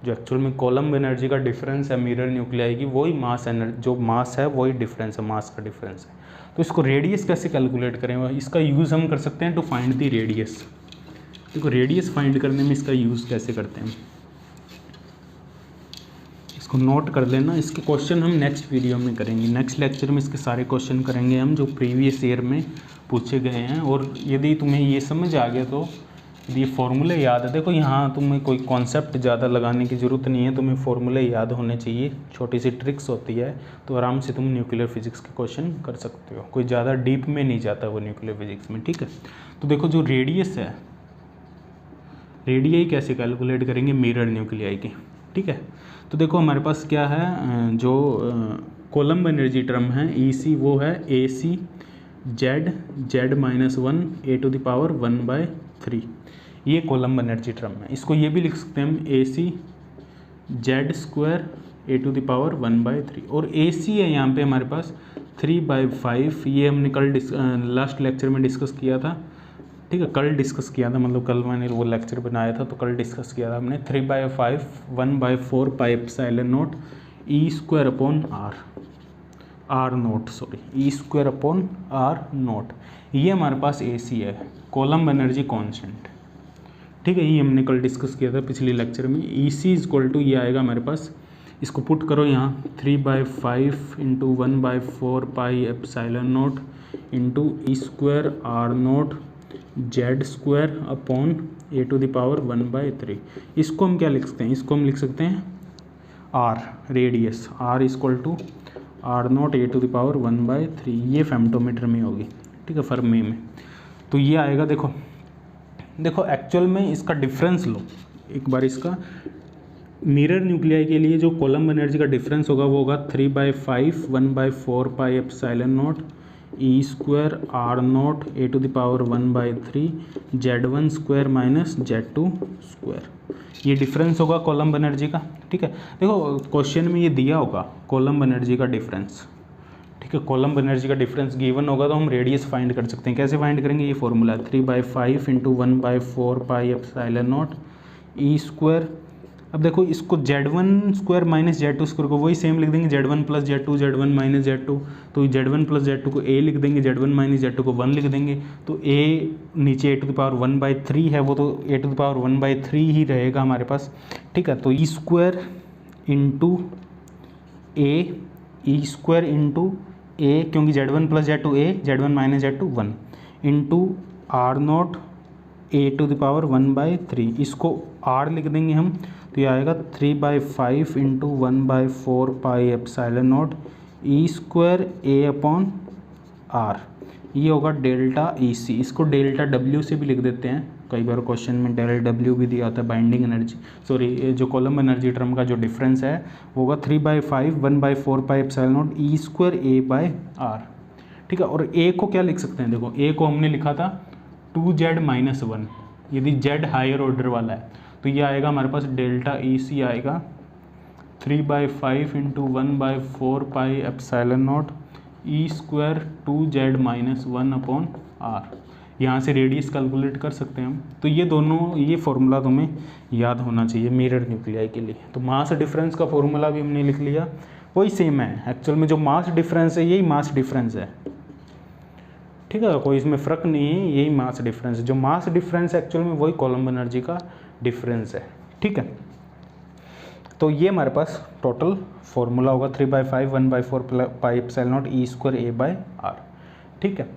जो एक्चुअल में कॉलम एनर्जी का डिफरेंस है मिरर न्यूक्लियाई की, वही मास एनर्जी, जो मास है वही डिफरेंस है, मास का डिफरेंस है। तो इसको रेडियस कैसे कैलकुलेट करें, इसका यूज़ हम कर सकते हैं टू फाइंड द रेडियस। देखो रेडियस फाइंड करने में इसका यूज़ कैसे करते हैं, इसको नोट कर लेना। इसके क्वेश्चन हम नेक्स्ट वीडियो में करेंगे, नेक्स्ट लेक्चर में इसके सारे क्वेश्चन करेंगे हम जो प्रीवियस ईयर में पूछे गए हैं। और यदि तुम्हें ये समझ आ गया तो ये फॉर्मूले याद है। देखो यहाँ तुम्हें कोई कॉन्सेप्ट ज़्यादा लगाने की ज़रूरत नहीं है, तुम्हें फॉर्मूले याद होने चाहिए, छोटी सी ट्रिक्स होती है, तो आराम से तुम न्यूक्लियर फिजिक्स के क्वेश्चन कर सकते हो। कोई ज़्यादा डीप में नहीं जाता वो न्यूक्लियर फिजिक्स में। ठीक है, तो देखो जो रेडियस है, रेडियाई कैसे कैलकुलेट करेंगे मिरर न्यूक्लियाई की। ठीक है, तो देखो हमारे पास क्या है, जो कोलम्ब एनर्जी टर्म है ई सी, वो है A C Z -1 A to the power 1/3, ये कोलम्ब एनर्जी टर्म है। इसको ये भी लिख सकते हैं हम A C Z square A to the power 1/3, और ए सी है यहाँ पे हमारे पास 3/5, ये हमने कल लास्ट लेक्चर में डिस्कस किया था। ठीक है, कल डिस्कस किया था, मतलब कल मैंने वो लेक्चर बनाया था तो कल डिस्कस किया था हमने। 3/5 1/4 pi epsilon naught e square upon r naught, sorry e square upon r naught, ये हमारे पास ए सी है, कोलम्ब एनर्जी कॉन्स्टेंट। ठीक है, ये हमने कल डिस्कस किया था पिछले लेक्चर में। ई सी इक्वल टू ये आएगा हमारे पास, इसको पुट करो यहाँ 3/5 × 1/4 pi epsilon naught into e square r naught Z square upon A to the power 1/3। इसको हम क्या लिख सकते हैं, इसको हम लिख सकते हैं R, radius R equal to R naught A to the power 1/3, ये फेम्टोमीटर में होगी। ठीक है, फर्मी में। तो ये आएगा, देखो एक्चुअल में इसका डिफरेंस लो एक बार। इसका मिरर न्यूक्लियाई के लिए जो कोलम्ब एनर्जी का डिफरेंस होगा वो होगा 3/5 1/4 pi epsilon naught e square r naught A to the power 1/3 Z1 square minus Z2 square, ये डिफरेंस होगा कोलम्ब एनर्जी का। ठीक है, देखो क्वेश्चन में ये दिया होगा कोलम्ब एनर्जी का डिफरेंस। ठीक है, कोलम्ब एनर्जी का डिफरेंस गिवन होगा तो हम रेडियस फाइंड कर सकते हैं। कैसे फाइंड करेंगे, ये formula 3/5 × 1/4 pi epsilon naught e square. अब देखो इसको Z1 square minus Z2 square को वही सेम लिख देंगे, Z1 + Z2 Z1 - Z2, तो Z1 + Z2 को A लिख देंगे, Z1 - Z2 को 1 लिख देंगे। तो A नीचे ए टू द पावर 1/3 है, वो तो ए टू द पावर 1/3 ही रहेगा हमारे पास। ठीक है, तो ई स्क्वायर इंटू ए, क्योंकि Z1 + Z2 A, Z1 - Z2 1 into R naught A to the power 1/3, इसको R लिख देंगे हम, तो ये आएगा 3/5 × 1/4 pi epsilon naught e square A upon R, ये होगा डेल्टा ई सी। इसको डेल्टा W से भी लिख देते हैं, कई बार क्वेश्चन में डेल्टा W भी दिया होता है, बाइंडिंग एनर्जी, सॉरी जो कोलम्ब एनर्जी टर्म का जो डिफरेंस है वो होगा 3/5 1/4 pi epsilon naught e square A/R। ठीक है, और A को क्या लिख सकते हैं, देखो A को हमने लिखा था 2Z - 1, यदि Z हायर ऑर्डर वाला है तो ये आएगा हमारे पास डेल्टा ई सी आएगा 3/5 × 1/4 pi epsilon naught e square 2Z - 1 upon R। यहाँ से रेडियस कैलकुलेट कर सकते हैं हम। तो ये दोनों, ये फॉर्मूला तुम्हें याद होना चाहिए मिरर न्यूक्लियाई के लिए। तो मास डिफरेंस का फॉर्मूला भी हमने लिख लिया, वही सेम है। एक्चुअल में जो मास डिफरेंस है यही मास डिफरेंस है। ठीक है, कोई इसमें फ़र्क नहीं है, यही मास डिफरेंस है। जो मास डिफरेंस है एक्चुअल में वही कोलम्ब एनर्जी का डिफरेंस है। ठीक है, तो ये हमारे पास टोटल फॉर्मूला होगा 3/5 1/4 pi epsilon naught e square A/R। ठीक है,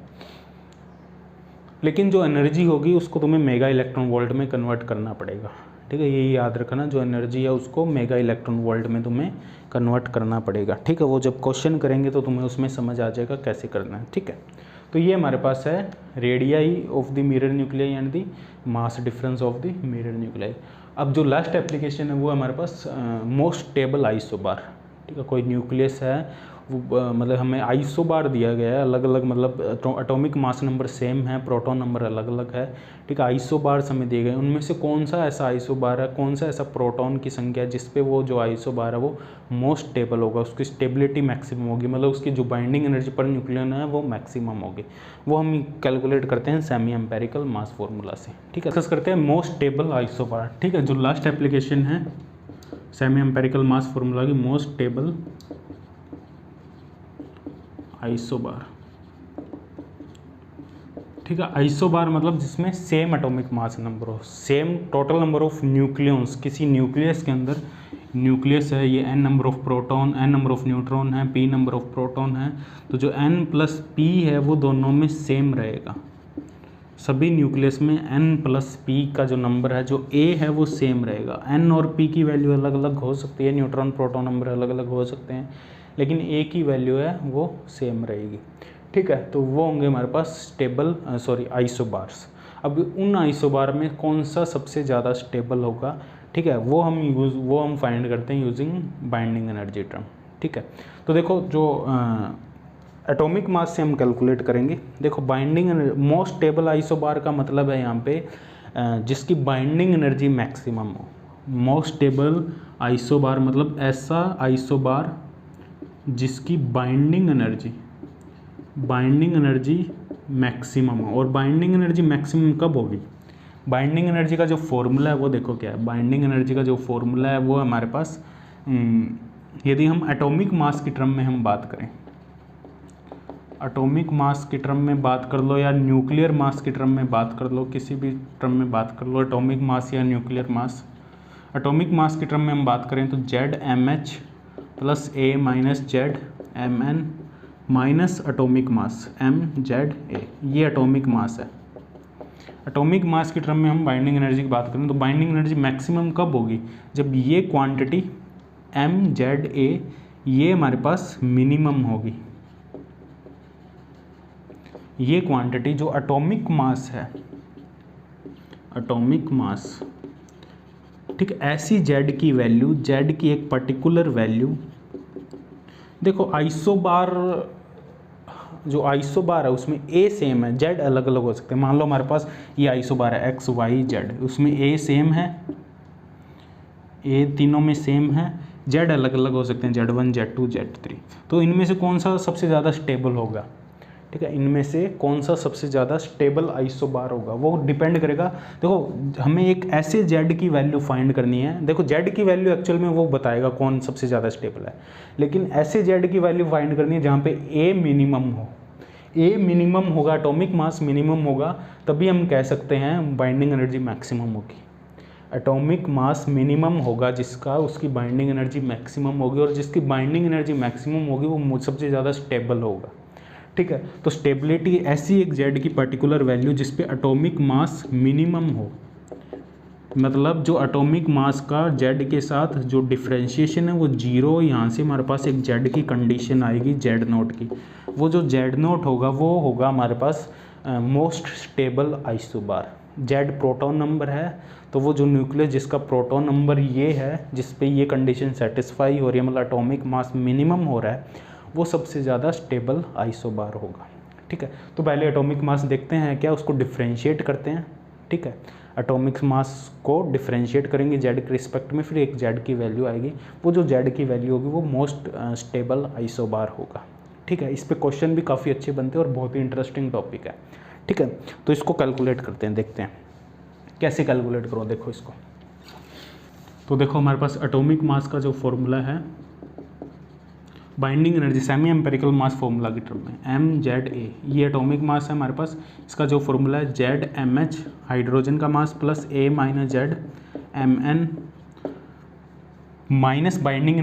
लेकिन जो एनर्जी होगी उसको तुम्हें मेगा इलेक्ट्रॉन वोल्ट में कन्वर्ट करना पड़ेगा, ठीक है। यही याद रखना, जो एनर्जी है उसको मेगा इलेक्ट्रॉन वोल्ट में तुम्हें कन्वर्ट करना पड़ेगा, ठीक है। वो जब क्वेश्चन करेंगे तो तुम्हें उसमें समझ आ जाएगा कैसे करना है, ठीक है। तो ये हमारे पास है radii of the mirror nuclei and the mass difference of the mirror nuclei. अब जो लास्ट एप्लीकेशन है वो हमारे पास मोस्ट स्टेबल आइसोबार, ठीक है। कोई न्यूक्लियस है वो मतलब हमें आइसोबार दिया गया है, अलग अलग मतलब एटॉमिक मास नंबर सेम है, प्रोटॉन नंबर अलग अलग है, ठीक है। आइसोबार्स हमें दिए गए, उनमें से कौन सा ऐसा आइसोबार है, कौन सा ऐसा प्रोटॉन की संख्या है जिस पे वो जो आइसोबार है वो मोस्ट स्टेबल होगा, उसकी स्टेबिलिटी मैक्सिमम होगी, मतलब उसकी जो बाइंडिंग एनर्जी पर न्यूक्लियन है वो मैक्सिमम होगी। वो हम कैलकुलेट करते हैं सेमी एम्पेरिकल मास फॉर्मूला से, ठीक है। डिस्कस करते हैं मोस्ट स्टेबल आइसोबार, ठीक है। जो लास्ट एप्लीकेशन है सेमी एम्पेरिकल मास फॉर्मूला की, मोस्ट स्टेबल आइसोबार, ठीक है। आइसोबार मतलब जिसमें सेम एटॉमिक मास नंबर हो, same total number of nucleons, किसी न्यूक्लियस के अंदर न्यूक्लियस है, ये n number of proton, n number of neutron है, p नंबर ऑफ प्रोटॉन है, तो जो n प्लस p है वो दोनों में सेम रहेगा। सभी न्यूक्लियस में n प्लस p का जो नंबर है, जो a है वो सेम रहेगा। n और p की वैल्यू अलग अलग हो सकती है, न्यूट्रॉन प्रोटॉन नंबर अलग अलग हो सकते हैं, लेकिन a की वैल्यू है वो सेम रहेगी, ठीक है। तो वो होंगे हमारे पास स्टेबल आइसोबार्स। अब उन आइसोबार में कौन सा सबसे ज़्यादा स्टेबल होगा, ठीक है, वो हम फाइंड करते हैं यूजिंग बाइंडिंग एनर्जी टर्म, ठीक है। तो देखो जो एटॉमिक मास से हम कैलकुलेट करेंगे, देखो बाइंडिंग मोस्ट स्टेबल आइसोबार का मतलब है यहाँ पे जिसकी बाइंडिंग एनर्जी मैक्सिमम हो। मोस्ट स्टेबल आइसोबार मतलब ऐसा आइसोबार जिसकी बाइंडिंग एनर्जी मैक्सिमम हो। और बाइंडिंग एनर्जी मैक्सिमम कब होगी, बाइंडिंग एनर्जी का जो फॉर्मूला है वो देखो क्या है। बाइंडिंग एनर्जी का जो फॉर्मूला है वो हमारे पास, यदि हम एटॉमिक मास की टर्म में हम बात करें, एटॉमिक मास की टर्म में बात कर लो या न्यूक्लियर मास की टर्म में बात कर लो, किसी भी टर्म में बात कर लो, एटॉमिक मास या न्यूक्लियर मास। एटॉमिक मास की टर्म में हम बात करें तो ZmH plus A minus ZmN minus atomic mass MZA, ये एटॉमिक मास है। एटॉमिक मास की टर्म में हम बाइंडिंग एनर्जी की बात करें तो बाइंडिंग एनर्जी मैक्सिमम कब होगी, जब ये क्वांटिटी MZA ये हमारे पास मिनिमम होगी। ये क्वांटिटी जो एटॉमिक मास है, एटॉमिक मास, ठीक, ऐसी Z की वैल्यू, Z की एक पर्टिकुलर वैल्यू, देखो आइसोबार, जो आइसोबार है उसमें A सेम है, Z अलग अलग हो सकते हैं। मान लो हमारे पास ये आइसोबार है X Y Z, उसमें A सेम है, A तीनों में सेम है, Z अलग अलग हो सकते हैं, Z1 Z2 Z3। तो इनमें से कौन सा सबसे ज़्यादा स्टेबल होगा, ठीक है, इनमें से कौन सा सबसे ज़्यादा स्टेबल आइसोबार होगा वो डिपेंड करेगा। देखो हमें एक ऐसे Z की वैल्यू फाइंड करनी है, देखो Z की वैल्यू एक्चुअल में वो बताएगा कौन सबसे ज़्यादा स्टेबल है, लेकिन ऐसे Z की वैल्यू फाइंड करनी है जहाँ पे A मिनिमम हो। A मिनिमम होगा, एटॉमिक मास मिनिमम होगा, तभी हम कह सकते हैं बाइंडिंग एनर्जी मैक्सिमम होगी। एटॉमिक मास मिनिमम होगा जिसका, उसकी बाइंडिंग एनर्जी मैक्सिमम होगी, और जिसकी बाइंडिंग एनर्जी मैक्सिमम होगी वो सबसे ज़्यादा स्टेबल होगा, ठीक है। तो स्टेबिलिटी ऐसी एक Z की पर्टिकुलर वैल्यू जिस पे एटॉमिक मास मिनिमम हो, मतलब जो एटॉमिक मास का Z के साथ जो डिफ्रेंशिएशन है वो जीरो, यहाँ से हमारे पास एक Z की कंडीशन आएगी Z0 की, वो जो Z0 होगा वो होगा हमारे पास most stable isobar. Z proton number है, तो वो जो न्यूक्लियस जिसका प्रोटॉन नंबर ये है, जिस पे ये कंडीशन सेटिस्फाई हो रही है, मतलब एटॉमिक मास मिनिमम हो रहा है, वो सबसे ज़्यादा स्टेबल आइसोबार होगा, ठीक है। तो पहले एटॉमिक मास देखते हैं क्या, उसको डिफ्रेंशिएट करते हैं, ठीक है। एटॉमिक मास को डिफ्रेंशिएट करेंगे Z के रिस्पेक्ट में, फिर एक Z की वैल्यू आएगी, वो जो Z की वैल्यू होगी वो मोस्ट स्टेबल आइसोबार होगा, ठीक है। इस पे क्वेश्चन भी काफ़ी अच्छे बनते हैं और बहुत ही इंटरेस्टिंग टॉपिक है, ठीक है। तो इसको कैलकुलेट करते हैं, देखते हैं कैसे कैलकुलेट करो। देखो इसको, तो देखो हमारे पास एटॉमिक मास का जो फॉर्मूला है बाइंडिंग एनर्जी सेमी एम्पेरिकल मास फॉर्मूला की टर्म में MZA, ये एटॉमिक मास है हमारे पास, इसका जो फॉर्मूला है ZmH हाइड्रोजन का mass plus A minus ZmN minus binding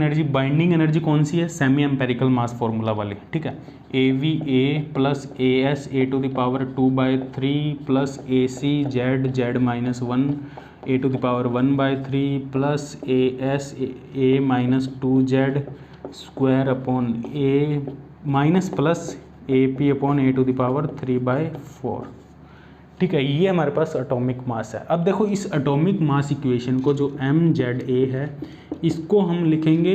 energy कौन सी है, सेमी एम्पेरिकल मास फॉर्मूला वाली, ठीक है। AVA plus AS A⁻²/3 plus AC Z−1 A⁻⁴ plus AS A−2Z² minus plus AP/A⁴/4, ठीक है। ये हमारे पास एटॉमिक मास है। अब देखो इस एटॉमिक मास इक्वेशन को जो MZA है इसको हम लिखेंगे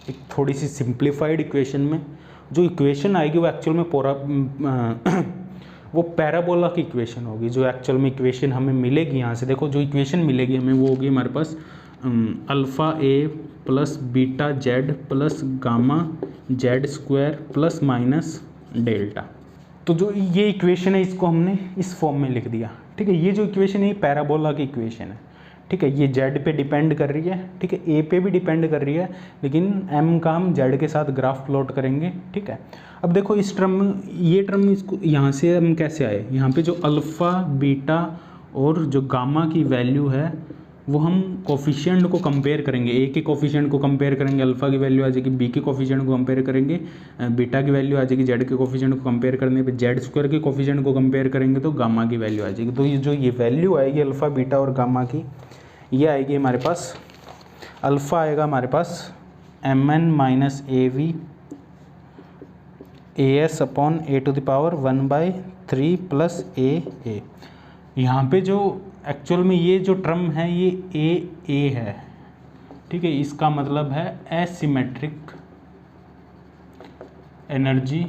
एक थोड़ी सी सिंप्लीफाइड इक्वेशन में। जो इक्वेशन आएगी वो एक्चुअल में वो पैराबोला की इक्वेशन होगी। जो एक्चुअल में इक्वेशन हमें मिलेगी यहाँ से, देखो जो इक्वेशन मिलेगी हमें वो होगी हमारे पास alpha A plus beta Z plus gamma Z² plus minus delta. तो जो ये इक्वेशन है इसको हमने इस फॉर्म में लिख दिया, ठीक है। ये जो इक्वेशन है ये पैराबोला की इक्वेशन है, ठीक है। ये Z पे डिपेंड कर रही है, ठीक है, A पे भी डिपेंड कर रही है, लेकिन M का हम Z के साथ ग्राफ प्लॉट करेंगे, ठीक है। अब देखो इस ये टर्म इसको यहाँ से हम कैसे आए, यहाँ पे जो अल्फ़ा बीटा और जो गामा की वैल्यू है वो हम कोफिशिएंट को कंपेयर करेंगे। A के कोफिशिएंट को कंपेयर करेंगे, अल्फ़ा की वैल्यू आ जाएगी, B के कोफिशिएंट को कंपेयर करेंगे, बीटा की वैल्यू आ जाएगी, Z के कोफिशिएंट को कंपेयर करने पे Z² के कोफिशिएंट को कंपेयर करेंगे तो गामा की वैल्यू आ जाएगी। तो ये जो ये वैल्यू आएगी अल्फ़ा बीटा और गामा की, ये आएगी हमारे पास, अल्फ़ा आएगा हमारे पास Mn−AV AS/A⁻⁴ प्लस AA। यहाँ पे जो एक्चुअल में ये जो टर्म है ये AA है, ठीक है। इसका मतलब है एसिमेट्रिक एनर्जी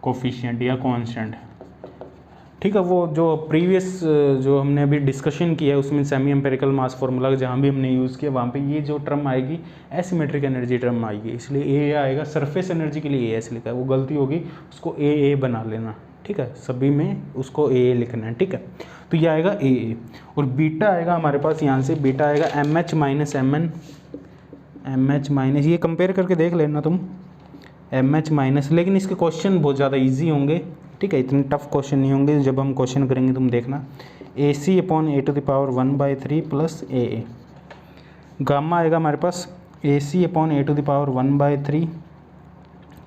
कोफिशिएंट या कांस्टेंट, ठीक है। वो जो प्रीवियस जो हमने अभी डिस्कशन किया है उसमें सेमी एम्पेरिकल मास फार्मूला जहाँ भी हमने यूज़ किया वहाँ पे ये जो टर्म आएगी एसिमेट्रिक एनर्जी टर्म आएगी, इसलिए AA आएगा। सरफेस एनर्जी के लिए AS लिखा है, वो गलती होगी, उसको AA बना लेना, ठीक है। सभी में उसको AA लिखना है, ठीक है। तो ये आएगा AA और बीटा आएगा हमारे पास, यहाँ से बीटा आएगा MH-MN MH-, ये कंपेयर करके देख लेना तुम, MH-, लेकिन इसके क्वेश्चन बहुत ज़्यादा इजी होंगे, ठीक है। इतने टफ क्वेश्चन नहीं होंगे, जब हम क्वेश्चन करेंगे तुम देखना। AC/A⁴ plus AA। गामा आएगा हमारे पास AC/A⁴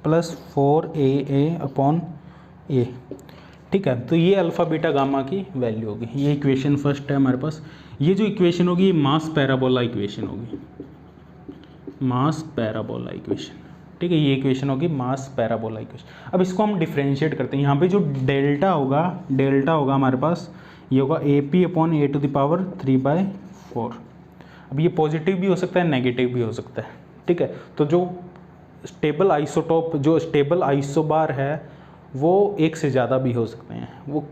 प्लस 4AA/A, ठीक है। तो ये अल्फ़ा बीटा गामा की वैल्यू होगी। ये इक्वेशन फर्स्ट है हमारे पास। ये जो इक्वेशन होगी ये मास पैराबोला इक्वेशन होगी, मास पैराबोला इक्वेशन, ठीक है। ये इक्वेशन होगी मास पैराबोला इक्वेशन। अब इसको हम डिफ्रेंशिएट करते हैं। यहाँ पे जो डेल्टा होगा हमारे पास, ये होगा AP/A⁴। अब ये पॉजिटिव भी हो सकता है, नेगेटिव भी हो सकता है, ठीक है। तो जो स्टेबल आइसोबार है वो एक से ज़्यादा भी हो सकते हैं। वो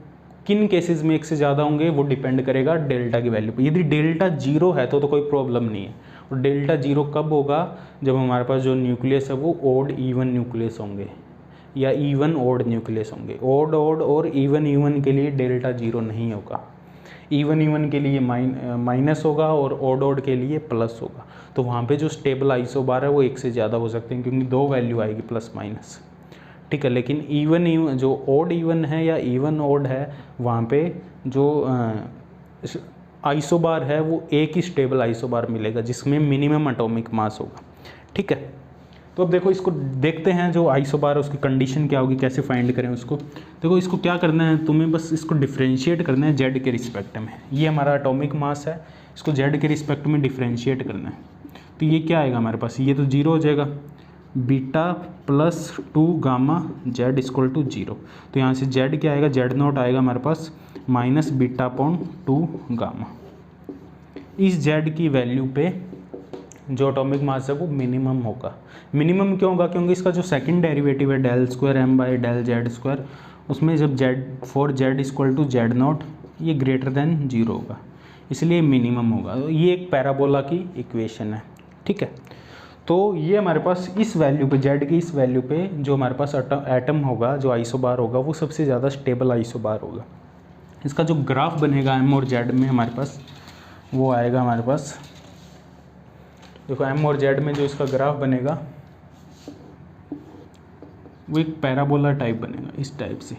किन केसेस में एक से ज़्यादा होंगे वो डिपेंड करेगा डेल्टा की वैल्यू पे। यदि डेल्टा 0 है तो कोई प्रॉब्लम नहीं है। और डेल्टा 0 कब होगा, जब हमारे पास जो न्यूक्लियस है वो ओड इवन न्यूक्लियस होंगे या इवन ओड न्यूक्लियस होंगे। ओड और इवन के लिए डेल्टा 0 नहीं होगा, इवन के लिए माइनस होगा और ओड के लिए प्लस होगा। तो वहाँ पे जो स्टेबल आइसोबार है वो एक से ज़्यादा हो सकते हैं क्योंकि 2 वैल्यू आएगी प्लस माइनस, ठीक है। लेकिन इवन जो ओड इवन है या इवन ओड है वहाँ पे जो आइसोबार है वो एक ही स्टेबल आइसोबार मिलेगा जिसमें मिनिमम एटॉमिक मास होगा, ठीक है। तो अब देखो इसको देखते हैं, जो आइसोबार है उसकी कंडीशन क्या होगी, कैसे फाइंड करें उसको। देखो इसको क्या करना है, तुम्हें बस इसको डिफ्रेंशिएट करना है जेड के रिस्पेक्ट में। ये हमारा एटॉमिक मास है, इसको जेड के रिस्पेक्ट में डिफ्रेंशिएट करना है। तो ये क्या आएगा हमारे पास, ये तो 0 हो जाएगा, beta plus 2 gamma Z equal to 0। तो यहाँ से जेड क्या आएगा, Z0 आएगा हमारे पास माइनस बीटा/2 गामा। इस जेड की वैल्यू पे जो एटॉमिक मास है वो मिनिमम होगा। मिनिमम क्यों होगा, क्योंकि इसका जो सेकंड डेरिवेटिव है del²m/del z², उसमें जब z इक्वल टू Z0 ये ग्रेटर देन 0 होगा, इसलिए मिनिमम होगा। ये एक पैराबोला की इक्वेशन है, ठीक है। तो ये हमारे पास इस वैल्यू पे, जेड की इस वैल्यू पे जो हमारे पास एटम होगा, जो आइसोबार होगा, वो सबसे ज़्यादा स्टेबल आइसोबार होगा। इसका जो ग्राफ बनेगा एम और जेड में हमारे पास, वो आएगा हमारे पास, देखो एम और जेड में जो इसका ग्राफ बनेगा वो एक पैराबोला टाइप बनेगा, इस टाइप से।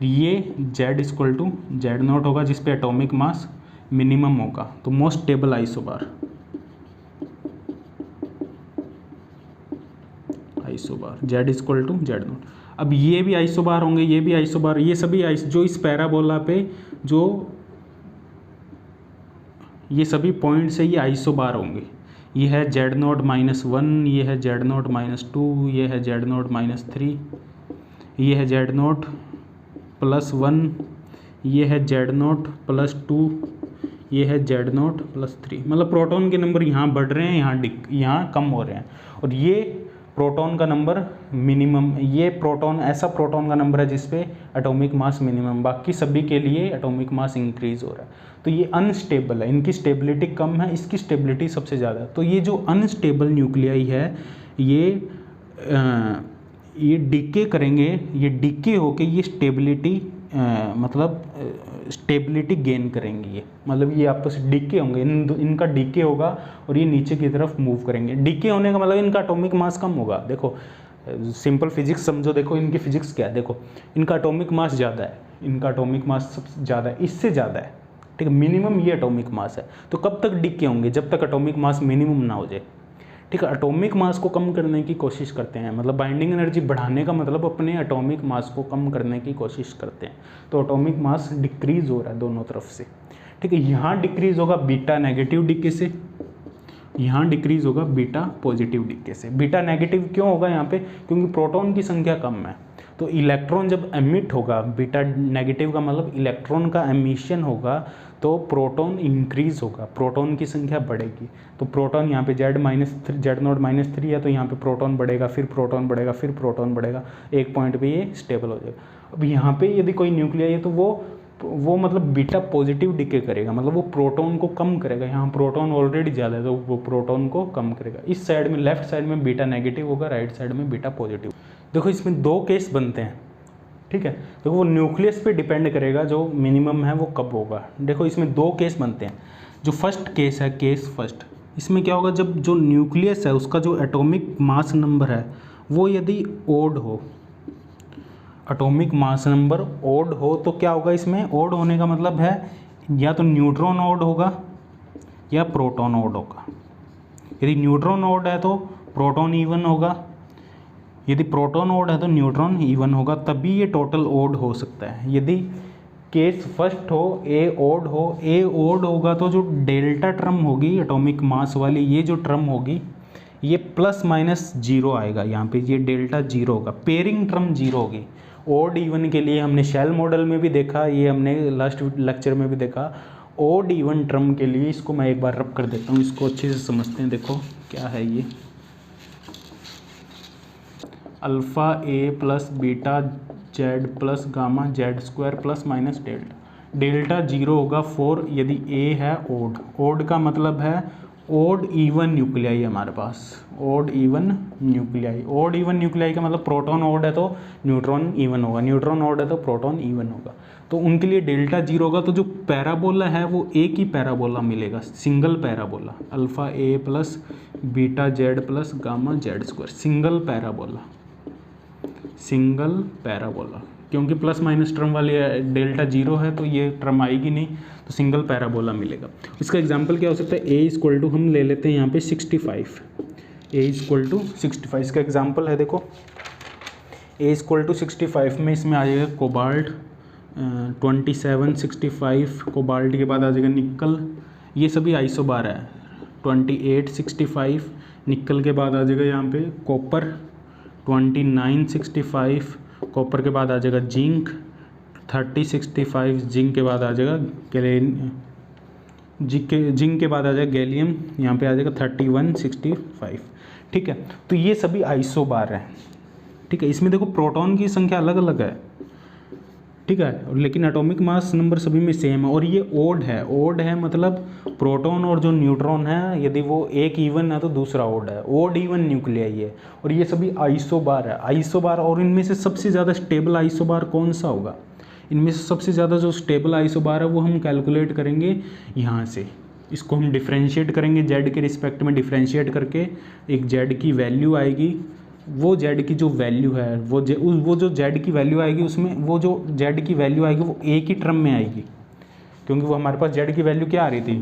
ये जेड इक्वल टू Z0 होगा जिस पे एटॉमिक मास मिनिमम होगा, तो most stable isobar, isobar, Z equal to Z naught. अब ये भी आइसोबार होंगे, ये भी आइसोबार, ये सभी जो इस पैराबोला पे जो ये सभी पॉइंट्स है ये आइसोबार होंगे। ये है Z नॉट -1, ये है Z नॉट -2, ये है Z नॉट -3, ये है Z नॉट +1, ये है Z नॉट +2, ये है Z नॉट +3। मतलब प्रोटॉन के नंबर यहाँ बढ़ रहे हैं, यहाँ कम हो रहे हैं। और ये प्रोटॉन का नंबर मिनिमम, ये प्रोटॉन ऐसा प्रोटॉन का नंबर है जिसपे एटॉमिक मास मिनिमम, बाकी सभी के लिए एटॉमिक मास इंक्रीज हो रहा है। तो ये अनस्टेबल है, इनकी स्टेबिलिटी कम है, इसकी स्टेबिलिटी सबसे ज़्यादा है। तो ये जो अनस्टेबल न्यूक्लियाई है ये डिके करेंगे, ये डिके होके ये स्टेबिलिटी स्टेबिलिटी गेन करेंगे। ये मतलब ये आपस में डिके होंगे, इनका डिके होगा और ये नीचे की तरफ मूव करेंगे। डिके होने का मतलब इनका एटॉमिक मास कम होगा। देखो सिंपल फिजिक्स समझो, देखो इनकी फिजिक्स क्या है, देखो इनका एटॉमिक मास ज़्यादा है, इनका एटॉमिक मास सबसे ज़्यादा है, इससे ज़्यादा है, ठीक है, मिनिमम ये एटॉमिक मास है। तो कब तक डिके होंगे, जब तक एटॉमिक मास मिनिमम ना हो जाए, ठीक है। एटॉमिक मास को कम करने की कोशिश करते हैं, मतलब बाइंडिंग एनर्जी बढ़ाने का मतलब अपने एटॉमिक मास को कम करने की कोशिश करते हैं। तो एटॉमिक मास डिक्रीज हो रहा है दोनों तरफ से, ठीक है। यहाँ डिक्रीज होगा बीटा नेगेटिव डिके से, यहाँ डिक्रीज होगा बीटा पॉजिटिव डिके से। बीटा नेगेटिव क्यों होगा यहाँ पे, क्योंकि प्रोटॉन की संख्या कम है। तो इलेक्ट्रॉन जब एमिट होगा, बीटा नेगेटिव का मतलब इलेक्ट्रॉन का एमिशन होगा, तो प्रोटॉन इंक्रीज होगा, प्रोटॉन की संख्या बढ़ेगी। तो प्रोटॉन यहाँ पे Z नॉट -3 है, तो यहाँ पे प्रोटॉन बढ़ेगा, फिर प्रोटॉन बढ़ेगा, फिर प्रोटॉन बढ़ेगा, एक पॉइंट पे ये स्टेबल हो जाएगा। अब यहाँ पे यदि कोई न्यूक्लियाई है तो वो मतलब बीटा पॉजिटिव डिके करेगा, मतलब वो प्रोटॉन को कम करेगा। यहाँ प्रोटॉन ऑलरेडी ज़्यादा है तो वो प्रोटॉन को कम करेगा। इस साइड में लेफ्ट साइड में बीटा नेगेटिव होगा, राइट साइड में बीटा पॉजिटिव। देखो इसमें दो केस बनते हैं, ठीक है। तो वो न्यूक्लियस पे डिपेंड करेगा जो मिनिमम है वो कब होगा। देखो इसमें दो केस बनते हैं। जो फर्स्ट केस है, केस फर्स्ट, इसमें क्या होगा, जब जो न्यूक्लियस है उसका जो एटॉमिक मास नंबर है वो यदि ओड हो, एटॉमिक मास नंबर ओड हो, तो क्या होगा, इसमें ओड होने का मतलब है या तो न्यूट्रॉन ओड होगा या प्रोटॉन ओड होगा। यदि न्यूट्रॉन ओड है तो प्रोटॉन इवन होगा, यदि प्रोटॉन ओड है तो न्यूट्रॉन इवन होगा, तभी ये टोटल ओड हो सकता है। यदि केस फर्स्ट हो, ए ओड हो, ए ओड होगा तो जो डेल्टा टर्म होगी एटॉमिक मास वाली, ये जो टर्म होगी ये ±0 आएगा। यहाँ पे ये डेल्टा 0 होगा, पेयरिंग टर्म 0 होगी। ओड इवन के लिए हमने शेल मॉडल में भी देखा, ये हमने लास्ट लेक्चर में भी देखा। ओड इवन टर्म के लिए इसको मैं एक बार रब कर देता हूँ, इसको अच्छे से समझते हैं। देखो क्या है ये, अल्फ़ा ए plus beta Z plus gamma Z square plus minus delta. Delta 0 होगा 4 यदि ए है ओड। ओड का मतलब है ओड इवन न्यूक्लियाई है हमारे पास, odd even nuclei. Odd even nuclei का मतलब प्रोटॉन ओड है तो न्यूट्रॉन इवन होगा, न्यूट्रॉन ओड है तो प्रोटॉन इवन होगा। तो उनके लिए डेल्टा 0 होगा। तो जो पैराबोला है वो एक ही पैराबोला मिलेगा, सिंगल पैराबोला, अल्फ़ा ए plus beta Z plus gamma Z square, single parabola, single parabola. क्योंकि प्लस माइनस टर्म वाली डेल्टा 0 है तो ये टर्म आएगी नहीं, तो सिंगल पैराबोला मिलेगा। इसका एग्जांपल क्या हो सकता है, ए इक्वल टू हम ले लेते हैं यहाँ पे 65, ए इक्वल टू 65 इसका एग्जांपल है। देखो ए इक्वल टू 65 में इसमें आ जाएगा कोबाल्ट 27, 65, कोबाल्ट के बाद आ जाएगा निकल, ये सभी आइसोबार है। 28, 65 निकल के बाद आ जाएगा यहाँ पे कॉपर, 29, 65 कॉपर के बाद आ जाएगा जिंक, 30, 65 जिंक के बाद आ जाएगा जिंक के बाद आ जाएगा गैलियम, यहाँ पे आ जाएगा 31, 65, ठीक है। तो ये सभी आइसोबार हैं, ठीक है। इसमें देखो प्रोटॉन की संख्या अलग अलग है, ठीक है, लेकिन एटॉमिक मास नंबर सभी में सेम है। और ये ओड है, ओड है मतलब प्रोटॉन और जो न्यूट्रॉन है यदि वो एक इवन है तो दूसरा ओड है, ओड इवन न्यूक्लियाई है। और ये सभी आइसोबार है, आइसोबार। और इनमें से सबसे ज़्यादा स्टेबल आइसोबार कौन सा होगा, इनमें से सबसे ज़्यादा जो स्टेबल आइसोबार है वो हम कैलकुलेट करेंगे यहाँ से। इसको हम डिफ्रेंशिएट करेंगे, जेड के रिस्पेक्ट में डिफ्रेंशिएट करके एक जेड की वैल्यू आएगी, वो जेड की जो वैल्यू है वो जो जेड की वैल्यू आएगी उसमें वो जो जेड की वैल्यू आएगी वो एक ही टर्म में आएगी, क्योंकि वो हमारे पास जेड की वैल्यू क्या आ रही थी,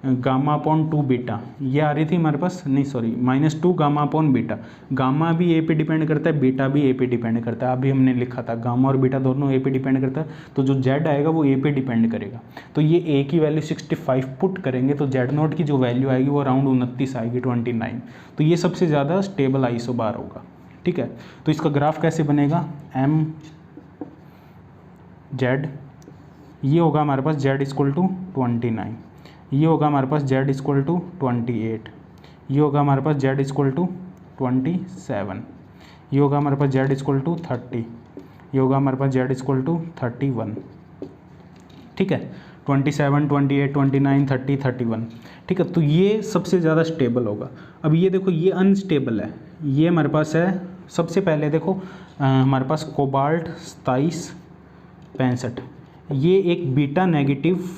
गामा अपॉन 2 बीटा, ये आ रही थी हमारे पास, नहीं sorry -2 gamma upon beta. Gamma भी ए पे डिपेंड करता है, बीटा भी ए पे डिपेंड करता है। अभी हमने लिखा था गामा और बीटा दोनों ए पे डिपेंड करता है, तो जो जेड आएगा वो ए पे डिपेंड करेगा। तो ये ए की वैल्यू 65 पुट करेंगे तो जेड नॉट की जो वैल्यू आएगी वो अराउंड 29 आएगी, 29। तो ये सबसे ज़्यादा स्टेबल आइसोबार होगा। ठीक है, तो इसका ग्राफ कैसे बनेगा, एम जेड, ये होगा हमारे पास जेड इक्वल टू 29, ये होगा हमारे पास जेड इक्वल टू 28, ये होगा हमारे पास जेड इक्वल टू 27, ये होगा हमारे पास जेड इक्वल टू 30, ये होगा हमारे पास जेड इक्वल टू 31। ठीक है, 27, 28, 29, 30, 31। ठीक है, तो ये सबसे ज़्यादा स्टेबल होगा। अब ये देखो ये अनस्टेबल है, ये हमारे पास है। सबसे पहले देखो हमारे पास कोबाल्ट 27, 65, ये एक बीटा नेगेटिव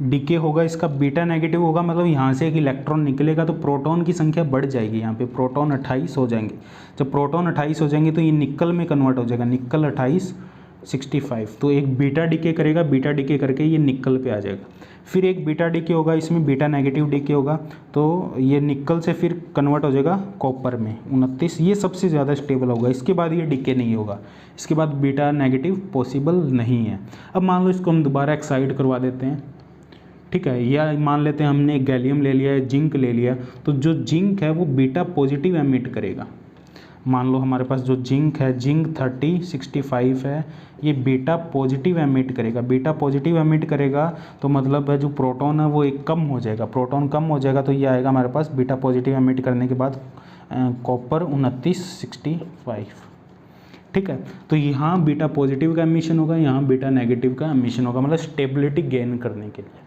डीके होगा। इसका बीटा नेगेटिव होगा मतलब यहाँ से एक इलेक्ट्रॉन निकलेगा तो प्रोटॉन की संख्या बढ़ जाएगी। यहाँ पे प्रोटॉन 28 हो जाएंगे। जब प्रोटॉन 28 हो जाएंगे तो ये निकल में कन्वर्ट हो जाएगा, निकल 28, 65। तो एक बीटा डीके करेगा, बीटा डीके करके ये निकल पे आ जाएगा। फिर एक बीटा डीके होगा, इसमें बीटा नेगेटिव डीके होगा तो ये निकल से फिर कन्वर्ट हो जाएगा कॉपर में, 29। ये सबसे ज़्यादा स्टेबल होगा। इसके बाद ये डीके नहीं होगा, इसके बाद बीटा नेगेटिव पॉसिबल नहीं है। अब मान लो इसको हम दोबारा एक्साइड करवा देते हैं। ठीक है, या मान लेते हैं हमने गैलियम ले लिया है, जिंक ले लिया, तो जो जिंक है वो बीटा पॉजिटिव एमिट करेगा। मान लो हमारे पास जो जिंक है, जिंक 30, 65 है, ये बीटा पॉजिटिव एमिट करेगा। बीटा पॉजिटिव एमिट करेगा तो मतलब है जो प्रोटॉन है वो एक कम हो जाएगा, प्रोटॉन कम हो जाएगा तो ये आएगा हमारे पास बीटा पॉजिटिव एमिट करने के बाद कॉपर 29, 65। ठीक है, तो यहाँ बीटा पॉजिटिव का एमिशन होगा, यहाँ बीटा नेगेटिव का एमिशन होगा, मतलब स्टेबिलिटी गेन करने के लिए।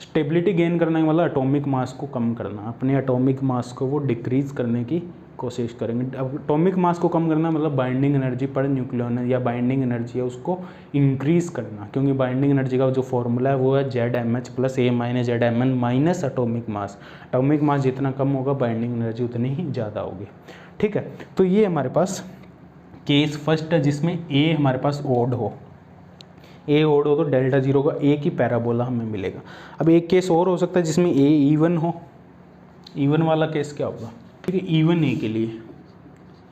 स्टेबिलिटी गेन करने का मतलब एटॉमिक मास को कम करना, अपने एटॉमिक मास को वो डिक्रीज़ करने की कोशिश करेंगे। अब एटॉमिक मास को कम करना मतलब बाइंडिंग एनर्जी पर न्यूक्लियन या बाइंडिंग एनर्जी है उसको इंक्रीज़ करना, क्योंकि बाइंडिंग एनर्जी का जो फॉर्मूला है वो है ZmH plus A minus ZmN minus atomic mass. Atomic mass जितना कम होगा बाइंडिंग एनर्जी उतनी ही ज़्यादा होगी। ठीक है, तो ये हमारे पास केस फर्स्ट है जिसमें A हमारे पास ओड हो, A ओड हो तो डेल्टा जीरो का A की पैराबोला हमें मिलेगा। अब एक केस और हो सकता है जिसमें A इवन हो। इवन वाला केस क्या होगा, ठीक है, इवन A के लिए,